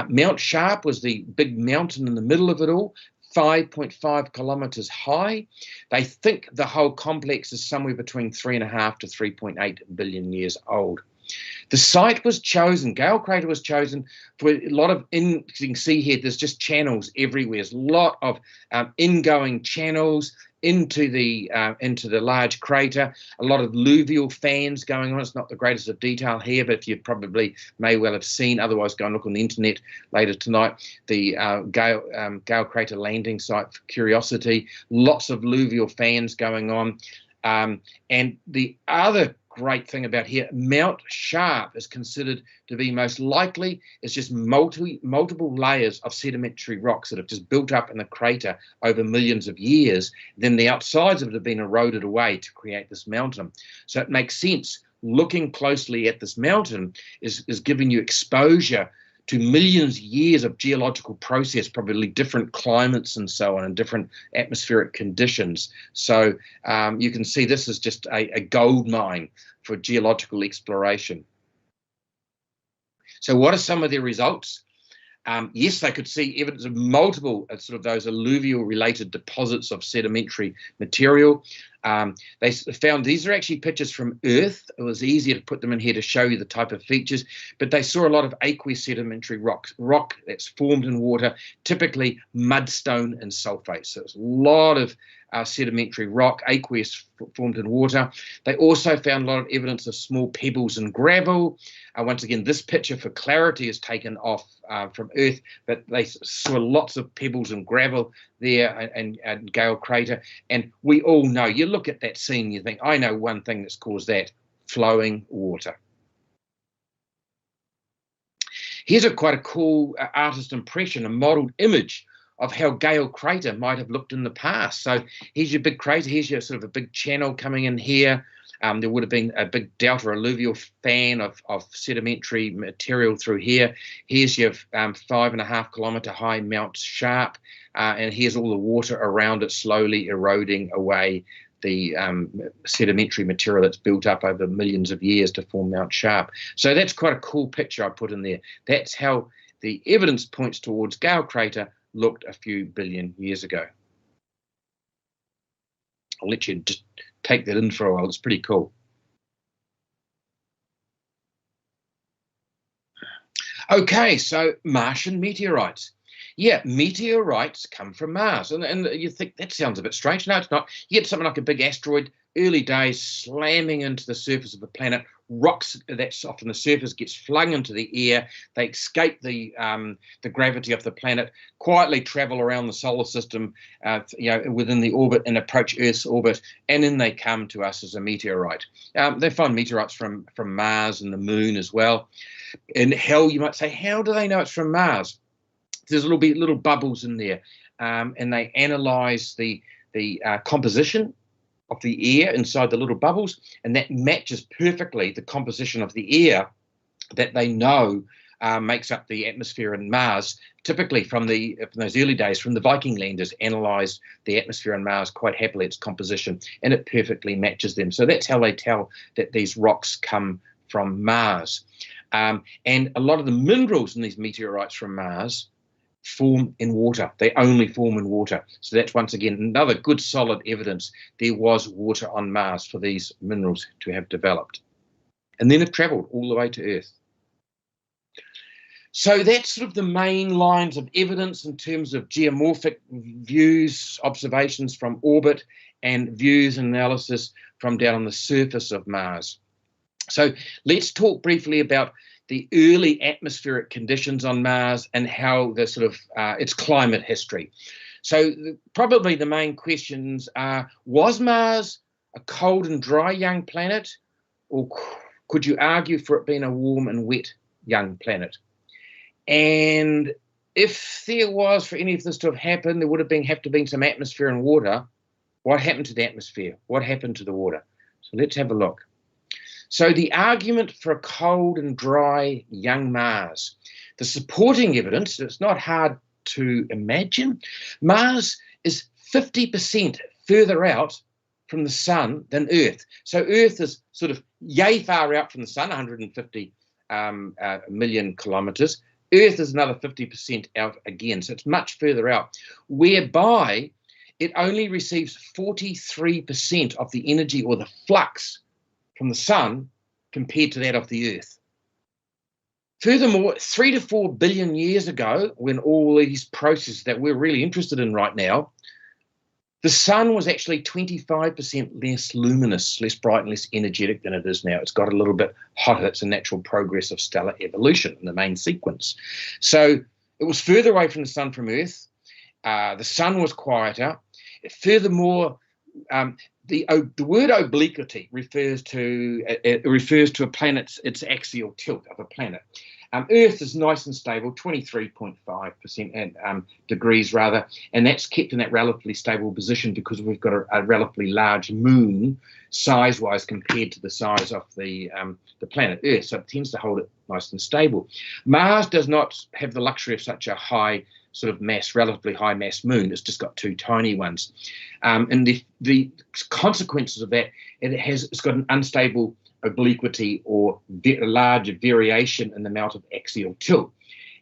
Mount Sharp was the big mountain in the middle of it all, 5.5 kilometers high. They think the whole complex is somewhere between 3.5 to 3.8 billion years old. The site was chosen, Gale Crater was chosen for a lot of, you can see here, there's just channels everywhere. There's a lot of ingoing channels into the large crater, a lot of alluvial fans going on. It's not the greatest of detail here, but you probably may well have seen, otherwise go and look on the internet later tonight, the Gale Crater landing site for Curiosity, lots of alluvial fans going on. And the other great thing about here, Mount Sharp is considered to be most likely it's just multiple layers of sedimentary rocks that have just built up in the crater over millions of years. Then the outsides of it have been eroded away to create this mountain. So it makes sense. Looking closely at this mountain is giving you exposure to millions of years of geological process, probably different climates and so on, and different atmospheric conditions. So you can see this is just a gold mine for geological exploration. So what are some of the results? Yes, they could see evidence of multiple sort of those alluvial related deposits of sedimentary material. They found these are actually pictures from Earth. It was easier to put them in here to show you the type of features, but they saw a lot of aqueous sedimentary rock that's formed in water, typically mudstone and sulfate. So it's a lot of sedimentary rock, aqueous formed in water. They also found a lot of evidence of small pebbles and gravel. Once again, this picture for clarity is taken off from Earth, but they saw lots of pebbles and gravel there and Gale Crater. And we all know, you look at that scene, you think, I know one thing that's caused that: flowing water. Here's quite a cool artist impression, a modelled image of how Gale Crater might have looked in the past. So here's your big crater, here's your sort of a big channel coming in here. There would have been a big delta alluvial fan of sedimentary material through here. Here's your 5.5 kilometre high Mount Sharp, and here's all the water around it slowly eroding away the sedimentary material that's built up over millions of years to form Mount Sharp. So that's quite a cool picture I put in there. That's how the evidence points towards Gale Crater looked a few billion years ago. I'll let you just take that in for a while. It's pretty cool. Okay, so Martian meteorites. Yeah, meteorites come from Mars. And you think that sounds a bit strange. No, it's not. You get something like a big asteroid, early days, slamming into the surface of the planet. Rocks that's off on the surface gets flung into the air. They escape the gravity of the planet, quietly travel around the solar system, within the orbit, and approach Earth's orbit, and then they come to us as a meteorite. They find meteorites from Mars and the Moon as well. And hell, you might say, how do they know it's from Mars? There's little bubbles in there, and they analyze the composition of the air inside the little bubbles, and that matches perfectly the composition of the air that they know makes up the atmosphere in Mars. Typically from those early days, from the Viking landers, analysed the atmosphere on Mars quite happily, its composition, and it perfectly matches them. So that's how they tell that these rocks come from Mars. And a lot of the minerals in these meteorites from Mars form in water. They only form in water. So that's once again another good solid evidence there was water on Mars for these minerals to have developed. And then it travelled all the way to Earth. So that's sort of the main lines of evidence in terms of geomorphic views, observations from orbit, and views and analysis from down on the surface of Mars. So let's talk briefly about the early atmospheric conditions on Mars and how the sort of its climate history. So probably the main questions are, was Mars a cold and dry young planet, or could you argue for it being a warm and wet young planet? And if there was, for any of this to have happened, there would have to been some atmosphere and water. What happened to the atmosphere? What happened to the water? So let's have a look. So the argument for a cold and dry young Mars, the supporting evidence, it's not hard to imagine. Mars is 50% further out from the sun than Earth. So Earth is sort of yay far out from the sun, 150 million kilometres. Earth is another 50% out again, so it's much further out, whereby it only receives 43% of the energy or the flux from the sun compared to that of the Earth. Furthermore, 3 to 4 billion years ago, when all these processes that we're really interested in right now, the sun was actually 25% less luminous, less bright and less energetic than it is now. It's got a little bit hotter. It's a natural progress of stellar evolution in the main sequence. So it was further away from the sun from Earth. The sun was quieter. Furthermore, the word obliquity refers to a planet's its axial tilt of a planet. Earth is nice and stable, 23.5% degrees rather, and that's kept in that relatively stable position because we've got a relatively large moon size-wise compared to the size of the planet Earth, so it tends to hold it nice and stable. Mars does not have the luxury of such a high sort of mass, relatively high mass moon. It's just got two tiny ones, and the consequences of that, it's got an unstable obliquity or a larger variation in the amount of axial tilt.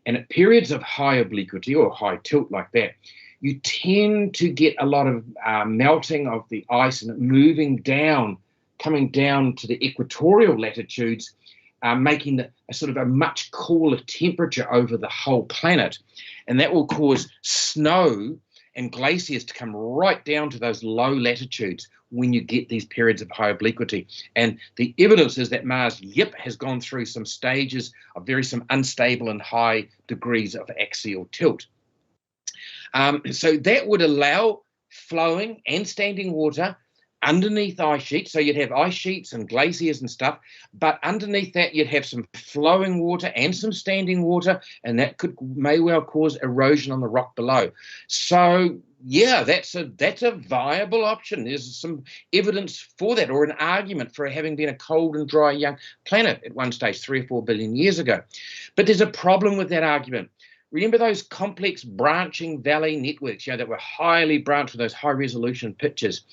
And at periods of high obliquity or high tilt like that, you tend to get a lot of melting of the ice and moving down, coming down to the equatorial latitudes, making a sort of a much cooler temperature over the whole planet. And that will cause snow and glaciers to come right down to those low latitudes when you get these periods of high obliquity. And the evidence is that Mars, has gone through some stages of some unstable and high degrees of axial tilt. So that would allow flowing and standing water underneath ice sheets. So you'd have ice sheets and glaciers and stuff, but underneath that you'd have some flowing water and some standing water, and that may well cause erosion on the rock below. So yeah, that's a viable option. There's some evidence for that, or an argument for having been a cold and dry young planet at one stage 3 or 4 billion years ago. But there's a problem with that argument. Remember those complex branching valley networks, that were highly branched with those high resolution pictures,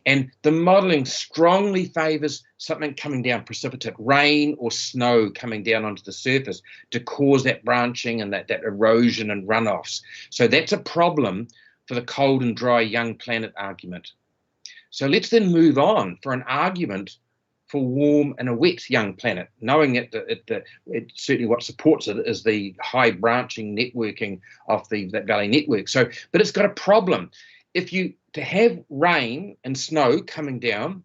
and the modelling strongly favours something coming down, precipitate, rain or snow coming down onto the surface to cause that branching and that erosion and runoffs. So that's a problem for the cold and dry young planet argument. So let's then move on for an argument for warm and a wet young planet, knowing that it certainly what supports it is the high branching networking of that valley network. So, but it's got a problem. To have rain and snow coming down,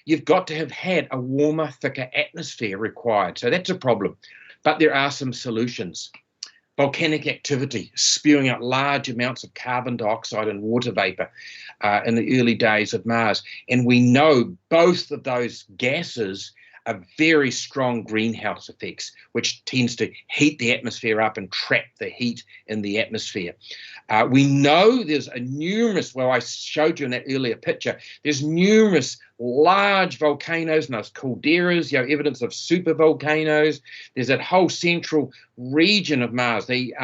you've got to have had a warmer, thicker atmosphere required. So that's a problem. But there are some solutions. Volcanic activity, spewing out large amounts of carbon dioxide and water vapor in the early days of Mars. And we know both of those gases are very strong greenhouse effects, which tends to heat the atmosphere up and trap the heat in the atmosphere. We know there's I showed you in that earlier picture, there's numerous large volcanoes and those calderas, evidence of supervolcanoes. There's that whole central region of Mars. The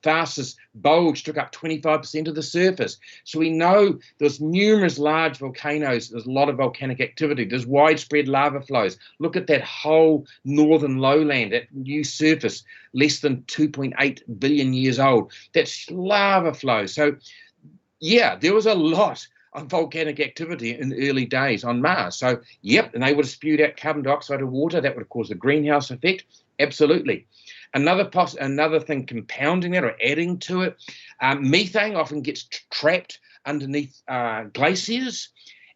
Tharsis bulge took up 25% of the surface. So we know there's numerous large volcanoes. There's a lot of volcanic activity. There's widespread lava flows. Look at that whole northern lowland, that new surface, less than 2.8 billion years old. That's lava flow. So yeah, there was a lot of volcanic activity in the early days on Mars. So and they would have spewed out carbon dioxide and water. That would have caused a greenhouse effect. Absolutely. Another thing compounding that or adding to it, methane often gets trapped underneath glaciers,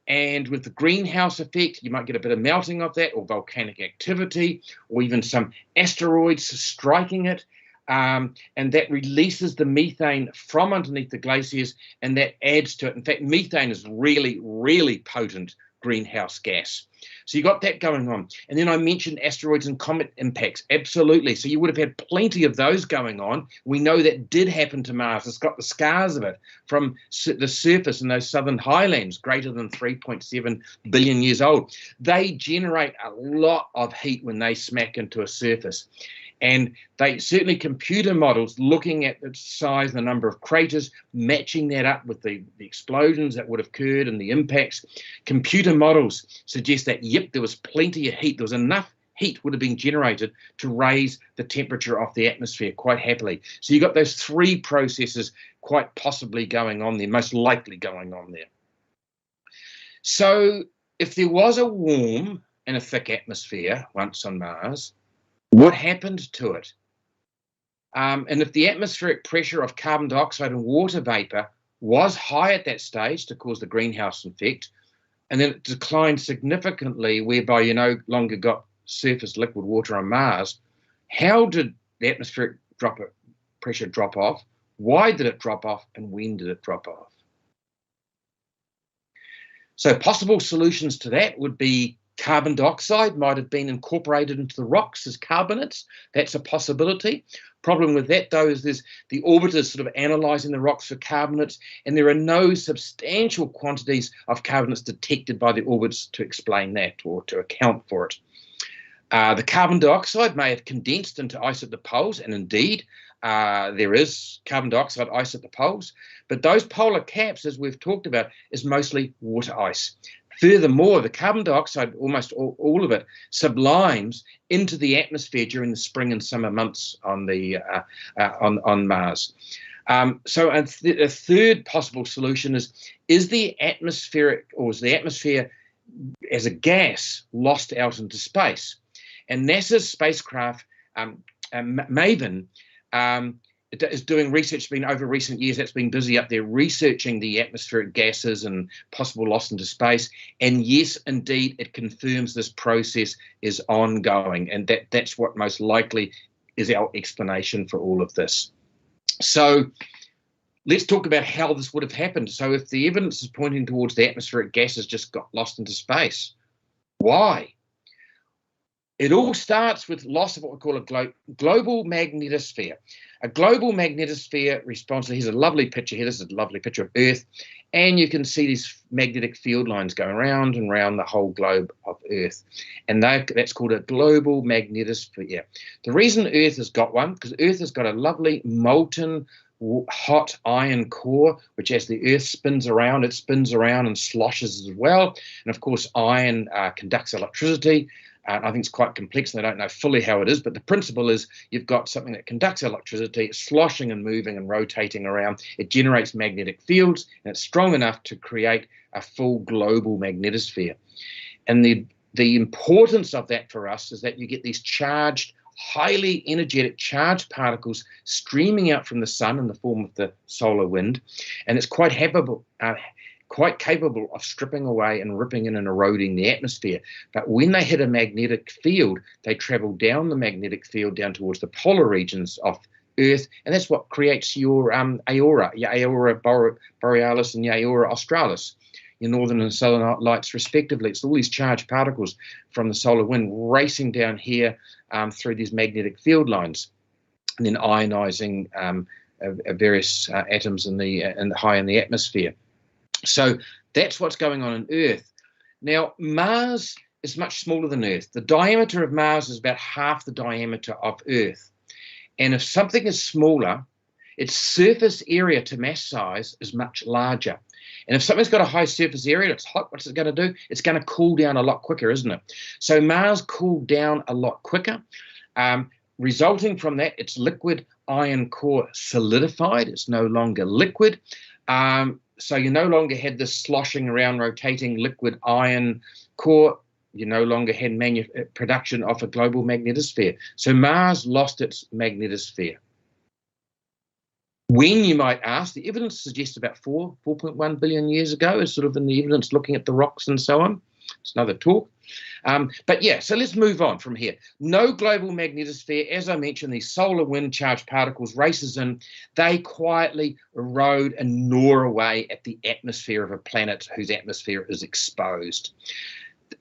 and with the greenhouse effect, you might get a bit of melting of that, or volcanic activity, or even some asteroids striking it, and that releases the methane from underneath the glaciers, and that adds to it. In fact, methane is really, really potent greenhouse gas. So you got that going on. And then I mentioned asteroids and comet impacts. Absolutely. So you would have had plenty of those going on. We know that did happen to Mars. It's got the scars of it from the surface in those southern highlands, greater than 3.7 billion years old. They generate a lot of heat when they smack into a surface. And they certainly, computer models looking at the size and the number of craters, matching that up with the explosions that would have occurred and the impacts, computer models suggest that, there was plenty of heat. There was enough heat would have been generated to raise the temperature of the atmosphere quite happily. So you've got those three processes quite possibly going on there, most likely going on there. So if there was a warm and a thick atmosphere once on Mars, what happened to it? And if the atmospheric pressure of carbon dioxide and water vapor was high at that stage to cause the greenhouse effect, and then it declined significantly, whereby you no longer got surface liquid water on Mars, how did the atmospheric pressure drop off? Why did it drop off? And when did it drop off? So possible solutions to that would be carbon dioxide might have been incorporated into the rocks as carbonates. That's a possibility. Problem with that, though, is there's the orbiters sort of analysing the rocks for carbonates, and there are no substantial quantities of carbonates detected by the orbiters to explain that or to account for it. The carbon dioxide may have condensed into ice at the poles, and indeed there is carbon dioxide ice at the poles, but those polar caps, as we've talked about, is mostly water ice. Furthermore, the carbon dioxide, almost all of it, sublimes into the atmosphere during the spring and summer months on on Mars. So a third possible solution is the atmospheric, or is the atmosphere as a gas lost out into space? And NASA's spacecraft MAVEN is doing research, been over recent years, that's been busy up there researching the atmospheric gases and possible loss into space. And yes, indeed, it confirms this process is ongoing, and that's what most likely is our explanation for all of this. So let's talk about how this would have happened. So if the evidence is pointing towards the atmospheric gases just got lost into space, why? It all starts with loss of what we call a global magnetosphere. A global magnetosphere responds to, here's a lovely picture here, this is a lovely picture of Earth, and you can see these magnetic field lines going round and round the whole globe of Earth. And that's called a global magnetosphere. The reason Earth has got one, because Earth has got a lovely molten hot iron core, which as the Earth spins around, it spins around and sloshes as well. And of course, iron conducts electricity. I think it's quite complex and I don't know fully how it is, but the principle is you've got something that conducts electricity, it's sloshing and moving and rotating around. It generates magnetic fields and it's strong enough to create a full global magnetosphere. And the importance of that for us is that you get these charged, highly energetic charged particles streaming out from the sun in the form of the solar wind, and it's quite capable of stripping away and ripping in and eroding the atmosphere. But when they hit a magnetic field, they travel down the magnetic field down towards the polar regions of Earth, and that's what creates your aurora, your aurora borealis and your aurora australis, your northern and southern lights respectively. It's all these charged particles from the solar wind racing down here through these magnetic field lines, and then ionizing various atoms high in the atmosphere. So that's what's going on in Earth. Now, Mars is much smaller than Earth. The diameter of Mars is about half the diameter of Earth. And if something is smaller, its surface area to mass size is much larger. And if something's got a high surface area, it's hot, what's it going to do? It's going to cool down a lot quicker, isn't it? So Mars cooled down a lot quicker. Resulting from that, its liquid iron core solidified. It's no longer liquid. So you no longer had this sloshing around, rotating liquid iron core. You no longer had production of a global magnetosphere. So Mars lost its magnetosphere. When, you might ask, the evidence suggests about 4.1 billion years ago is sort of in the evidence looking at the rocks and so on. It's another talk. But yeah, so let's move on from here. No global magnetosphere. As I mentioned, these solar wind charged particles races in. They quietly erode and gnaw away at the atmosphere of a planet whose atmosphere is exposed.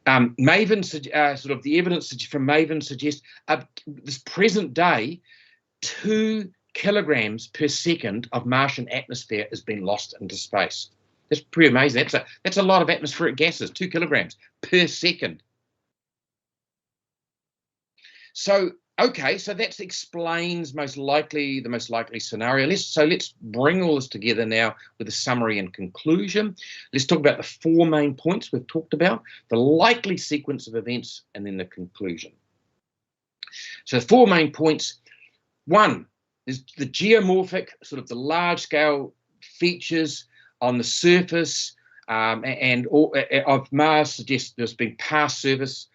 MAVEN, the evidence from MAVEN suggests this present day, 2 kilograms per second of Martian atmosphere has been lost into space. That's pretty amazing. That's a lot of atmospheric gases, 2 kilograms per second. So, okay, so that explains the most likely scenario. Let's bring all this together now with a summary and conclusion. Let's talk about the 4 main points we've talked about, the likely sequence of events, and then the conclusion. So 4 main points. 1 is the geomorphic, sort of the large-scale features on the surface of Mars suggest there's been past surface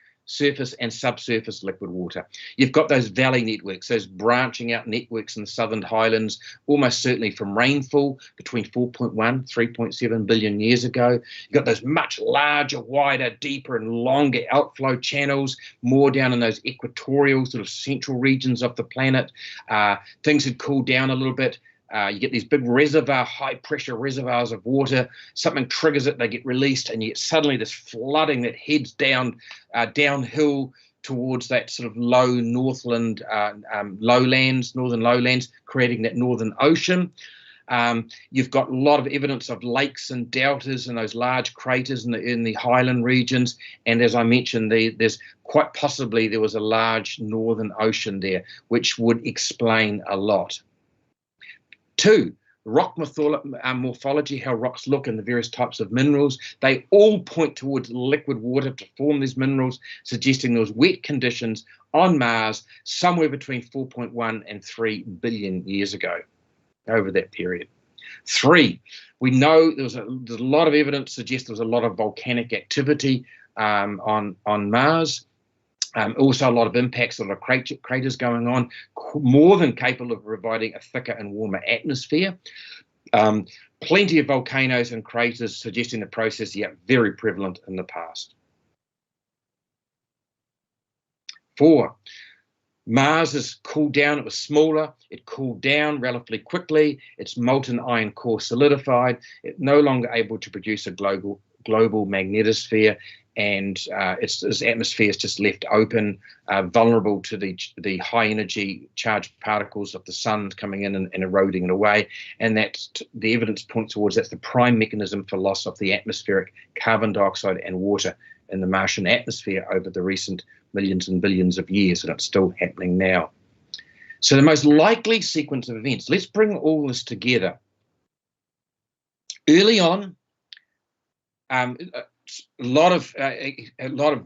and subsurface liquid water. You've got those valley networks, those branching out networks in the southern highlands, almost certainly from rainfall between 4.1, 3.7 billion years ago. You've got those much larger, wider, deeper and longer outflow channels, more down in those equatorial sort of central regions of the planet. Things had cooled down a little bit. You get these big high pressure reservoirs of water. Something triggers it, they get released, and you get suddenly this flooding that heads downhill towards that sort of low northern lowlands, creating that northern ocean. You've got a lot of evidence of lakes and deltas and those large craters in the highland regions. And as I mentioned, there's quite possibly there was a large northern ocean there, which would explain a lot. 2, rock morphology, how rocks look and the various types of minerals. They all point towards liquid water to form these minerals, suggesting there was wet conditions on Mars somewhere between 4.1 and 3 billion years ago, over that period. 3, we know there's a lot of evidence suggests there was a lot of volcanic activity on Mars. Also a lot of impacts, a lot of craters going on, more than capable of providing a thicker and warmer atmosphere. Plenty of volcanoes and craters suggesting the process, very prevalent in the past. 4, Mars has cooled down. It was smaller. It cooled down relatively quickly. Its molten iron core solidified. It's no longer able to produce a global magnetosphere, and its atmosphere is just left open, vulnerable to the high energy charged particles of the sun coming in and eroding it away. And that's the evidence points towards that's the prime mechanism for loss of the atmospheric carbon dioxide and water in the Martian atmosphere over the recent millions and billions of years, and it's still happening now. So the most likely sequence of events, let's bring all this together. Early on, a lot of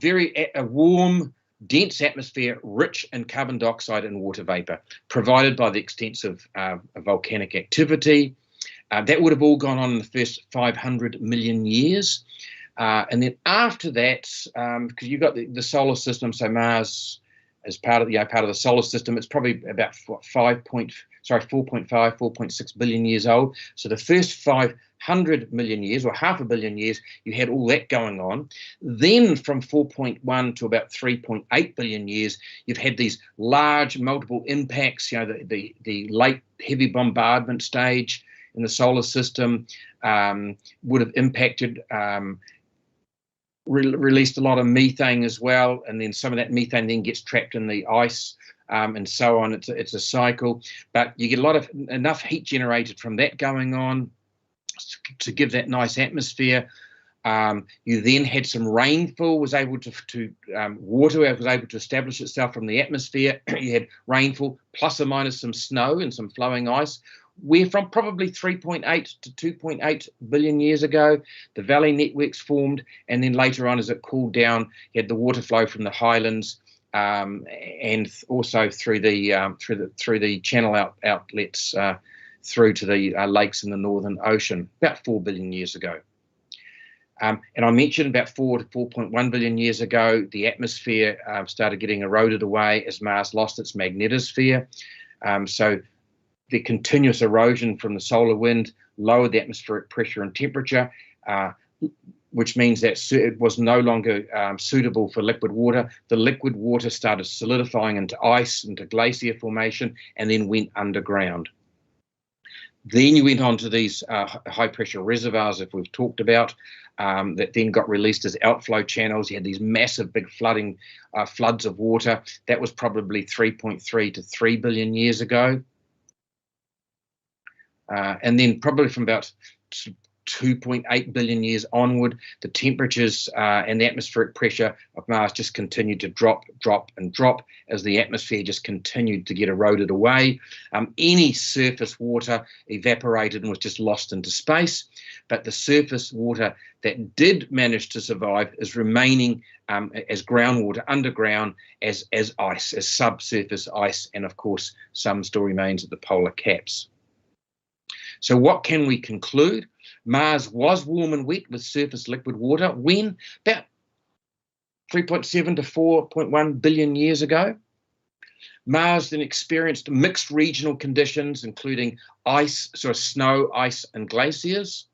very warm, dense atmosphere, rich in carbon dioxide and water vapor, provided by the extensive volcanic activity. That would have all gone on in the first 500 million years. And then after that, because you've got the solar system, so Mars as part of the solar system, it's probably about 4.6 billion years old. So the first 500 million years, or half a billion years, you had all that going on. Then from 4.1 to about 3.8 billion years, you've had these large multiple impacts. The late heavy bombardment stage in the solar system would have impacted. Released a lot of methane as well, and then some of that methane then gets trapped in the ice, and so on. It's a cycle, but you get enough heat generated from that going on to give that nice atmosphere. You then had some rainfall, was able to water was able to establish itself from the atmosphere. You had rainfall plus or minus some snow and some flowing ice. We're from probably 3.8 to 2.8 billion years ago. The valley networks formed, and then later on, as it cooled down, you had the water flow from the highlands, and also through the channel outlets through to the lakes in the Northern Ocean, about 4 billion years ago. And I mentioned about 4 to 4.1 billion years ago, the atmosphere started getting eroded away as Mars lost its magnetosphere. So the continuous erosion from the solar wind lowered the atmospheric pressure and temperature, which means that it was no longer suitable for liquid water. The liquid water started solidifying into ice, into glacier formation, and then went underground. Then you went on to these high pressure reservoirs that we've talked about, that then got released as outflow channels. You had these massive big floods of water. That was probably 3.3 to 3 billion years ago. And then probably from about 2.8 billion years onward, the temperatures and the atmospheric pressure of Mars just continued to drop as the atmosphere just continued to get eroded away. Any surface water evaporated and was just lost into space, but the surface water that did manage to survive is remaining as groundwater underground, as ice, as subsurface ice, and of course some still remains at the polar caps. So what can we conclude? Mars was warm and wet with surface liquid water when? About 3.7 to 4.1 billion years ago. Mars then experienced mixed regional conditions, including ice, snow, ice, and glaciers.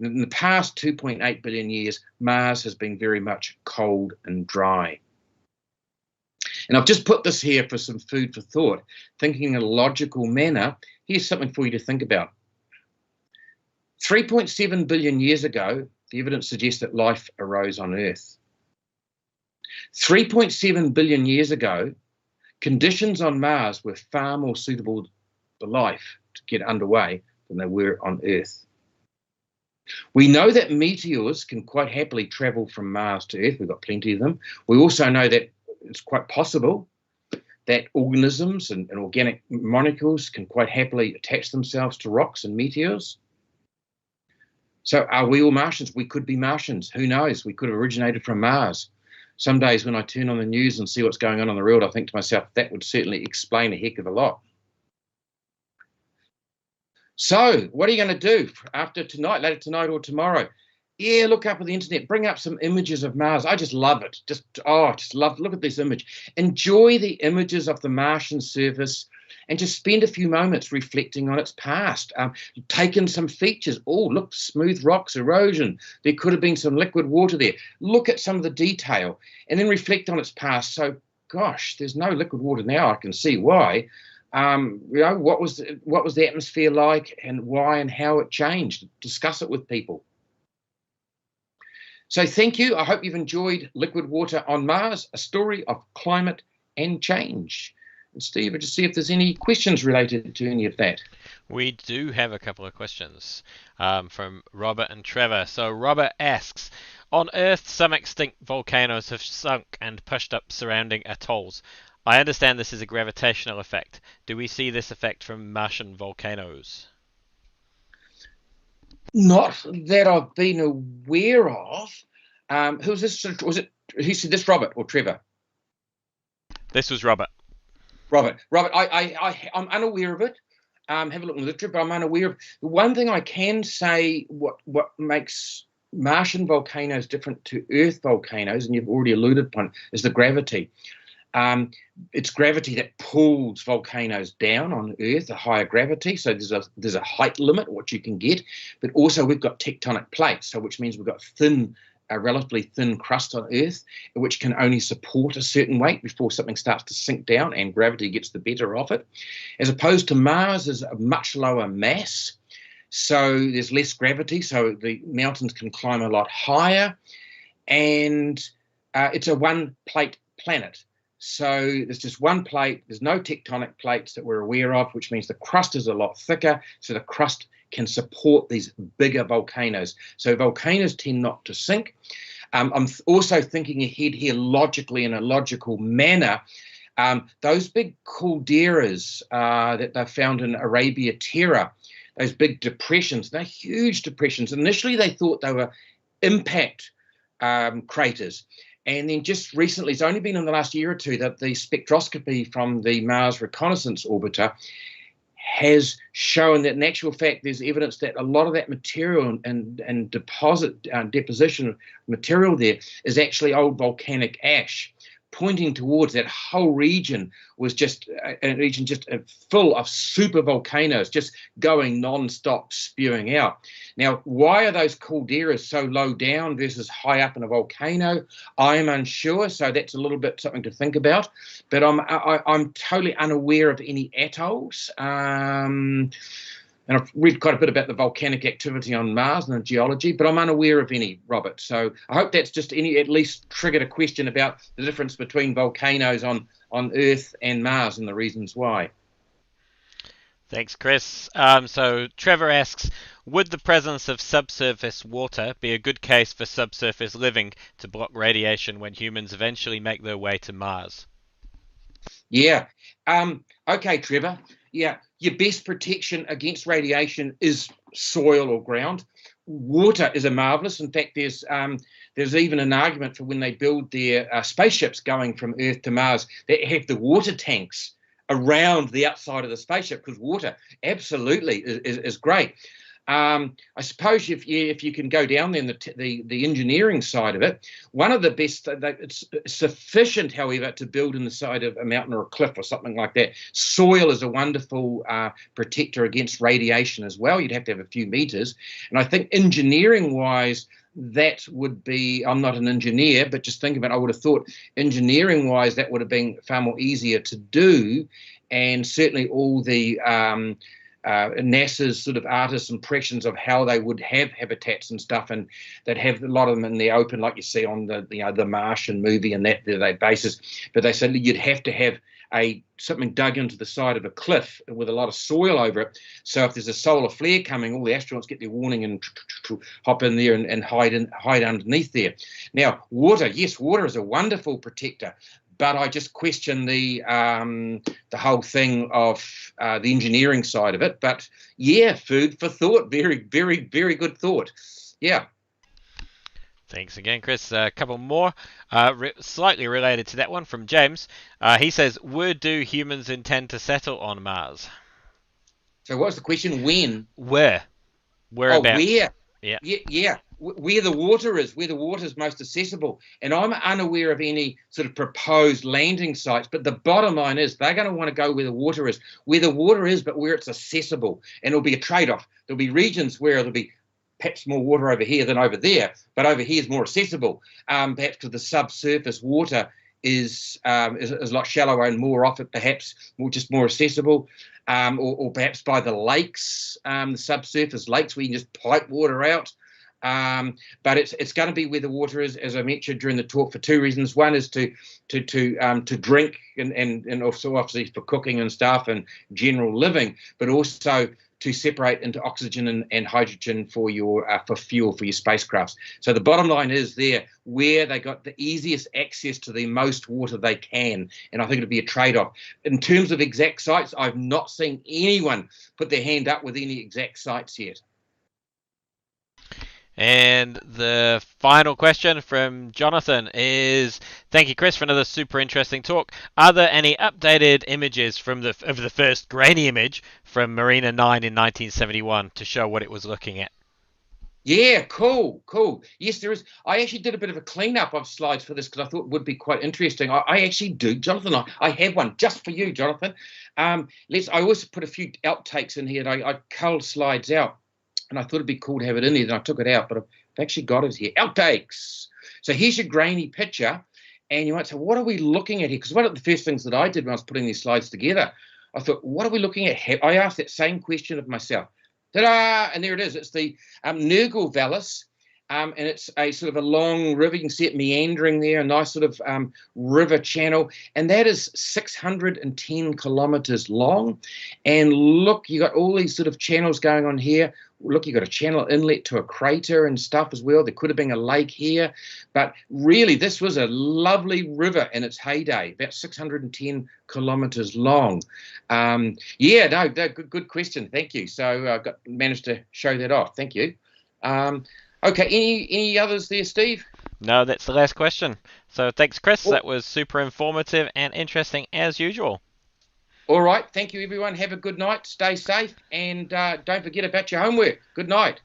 In the past 2.8 billion years, Mars has been very much cold and dry. And I've just put this here for some food for thought, thinking in a logical manner. here's something for you to think about. 3.7 billion years ago, the evidence suggests that life arose on Earth. 3.7 billion years ago, conditions on Mars were far more suitable for life to get underway than they were on Earth. We know that meteors can quite happily travel from Mars to Earth. We've got plenty of them. We also know that it's quite possible that organisms and organic molecules can quite happily attach themselves to rocks and meteors. So are we all Martians? We could be Martians. Who knows? We could have originated from Mars. Some days when I turn on the news and see what's going on in the world, I think to myself, that would certainly explain a heck of a lot. So what are you going to do after tonight, later tonight or tomorrow? Yeah, look up on the internet, bring up some images of Mars. I just love it. Just love, look at this image. Enjoy the images of the Martian surface and just spend a few moments reflecting on its past. Take in some features. Oh, look, smooth rocks, erosion. There could have been some liquid water there. Look at some of the detail and then reflect on its past. So, gosh, there's no liquid water now. I can see why. What was the atmosphere like and why and how it changed? Discuss it with people. So thank you. I hope you've enjoyed Liquid Water on Mars, a story of climate and change. And Steve, I'll just see if there's any questions related to any of that. We do have a couple of questions from Robert and Trevor. So Robert asks, on Earth, some extinct volcanoes have sunk and pushed up surrounding atolls. I understand this is a gravitational effect. Do we see this effect from Martian volcanoes? Not that I've been aware of. Who's this? Who said this, Robert or Trevor? This was Robert. Robert, I'm unaware of it. Have a look in the literature, but I'm unaware of. The one thing I can say, what makes Martian volcanoes different to Earth volcanoes, and you've already alluded upon, is the gravity. It's gravity that pulls volcanoes down on Earth, a higher gravity. So there's a height limit what you can get, but also we've got tectonic plates, so which means we've got a relatively thin crust on Earth, which can only support a certain weight before something starts to sink down and gravity gets the better of it. As opposed to Mars, is a much lower mass, so there's less gravity, so the mountains can climb a lot higher, and it's a one-plate planet. So there's just one plate, there's no tectonic plates that we're aware of, which means the crust is a lot thicker, so the crust can support these bigger volcanoes. So volcanoes tend not to sink. I'm also thinking ahead here logically, in a logical manner. Those big calderas that they found in Arabia Terra, those big depressions, they're huge depressions. Initially they thought they were impact craters. And then just recently, it's only been in the last year or two that the spectroscopy from the Mars Reconnaissance Orbiter has shown that in actual fact there's evidence that a lot of that material and deposition material there is actually old volcanic ash, pointing towards that whole region was just a region just full of super volcanoes just going non-stop, spewing out. Now, why are those calderas so low down versus high up in a volcano? I am unsure, so that's a little bit something to think about. But I'm totally unaware of any atolls. And I've read quite a bit about the volcanic activity on Mars and the geology, but I'm unaware of any, Robert. So I hope that's just at least triggered a question about the difference between volcanoes on Earth and Mars and the reasons why. Thanks, Chris. So Trevor asks, would the presence of subsurface water be a good case for subsurface living to block radiation when humans eventually make their way to Mars? Yeah. Okay, Trevor. Yeah. Your best protection against radiation is soil or ground. Water is a marvelous. In fact, there's even an argument for when they build their spaceships going from Earth to Mars, they have the water tanks around the outside of the spaceship, because water absolutely is great. I suppose if you can go down there in the engineering side of it, one of the best, it's sufficient, however, to build in the side of a mountain or a cliff or something like that. Soil is a wonderful protector against radiation as well. You'd have to have a few meters. And I think engineering-wise, that would be, I'm not an engineer, but just thinking about it, I would have thought engineering-wise, that would have been far more easier to do. And certainly all the NASA's sort of artists' impressions of how they would have habitats and stuff, and they'd have a lot of them in the open, like you see on the Martian movie and that basis. But they said you'd have to have something dug into the side of a cliff with a lot of soil over it. So if there's a solar flare coming, all the astronauts get their warning and hop in there and hide underneath there. Now, water, yes, water is a wonderful protector, but I just question the whole thing of the engineering side of it. But yeah, food for thought. Very, very, very good thought. Yeah. Thanks again, Chris. A couple more, slightly related to that one from James. He says, where do humans intend to settle on Mars? So what's the question? When? Where? Whereabouts? Where? Yeah. Where the water is most accessible. And I'm unaware of any sort of proposed landing sites, but the bottom line is they're going to want to go where the water is, but where it's accessible. And it'll be a trade-off. There'll be regions where there'll be perhaps more water over here than over there, but over here is more accessible, perhaps because the subsurface water is a lot shallower and more often perhaps more accessible, or perhaps by the lakes, the subsurface lakes where you can just pipe water out. But it's going to be where the water is, as I mentioned during the talk, for two reasons. One is to drink and also obviously for cooking and stuff and general living, but also to separate into oxygen and hydrogen for fuel for your spacecrafts. So the bottom line is there where they got the easiest access to the most water they can, and I think it'll be a trade-off. In terms of exact sites, I've not seen anyone put their hand up with any exact sites yet. And the final question from Jonathan is, thank you, Chris, for another super interesting talk. Are there any updated images of the first grainy image from Marina 9 in 1971 to show what it was looking at? Yeah, cool. Yes, there is. I actually did a bit of a cleanup of slides for this because I thought it would be quite interesting. I actually do, Jonathan. I have one just for you, Jonathan. I always put a few outtakes in here. I culled slides out. And I thought it'd be cool to have it in there. Then I took it out, but I've actually got it here. Outtakes. So here's your grainy picture. And you might say, what are we looking at here? Because one of the first things that I did when I was putting these slides together, I thought, what are we looking at? I asked that same question of myself. Ta-da! And there it is. It's the Nergal Vallis. And it's a sort of a long river. You can see it meandering there, a nice sort of river channel. And that is 610 kilometers long. And look, you got all these sort of channels going on here. Look, you got a channel inlet to a crater and stuff as well. There could have been a lake here. But really, this was a lovely river in its heyday, about 610 kilometers long. Good question. Thank you. So I managed to show that off. Thank you. Okay, any others there, Steve? No, that's the last question. So thanks, Chris. That was super informative and interesting as usual. All right. Thank you, everyone. Have a good night. Stay safe. And don't forget about your homework. Good night.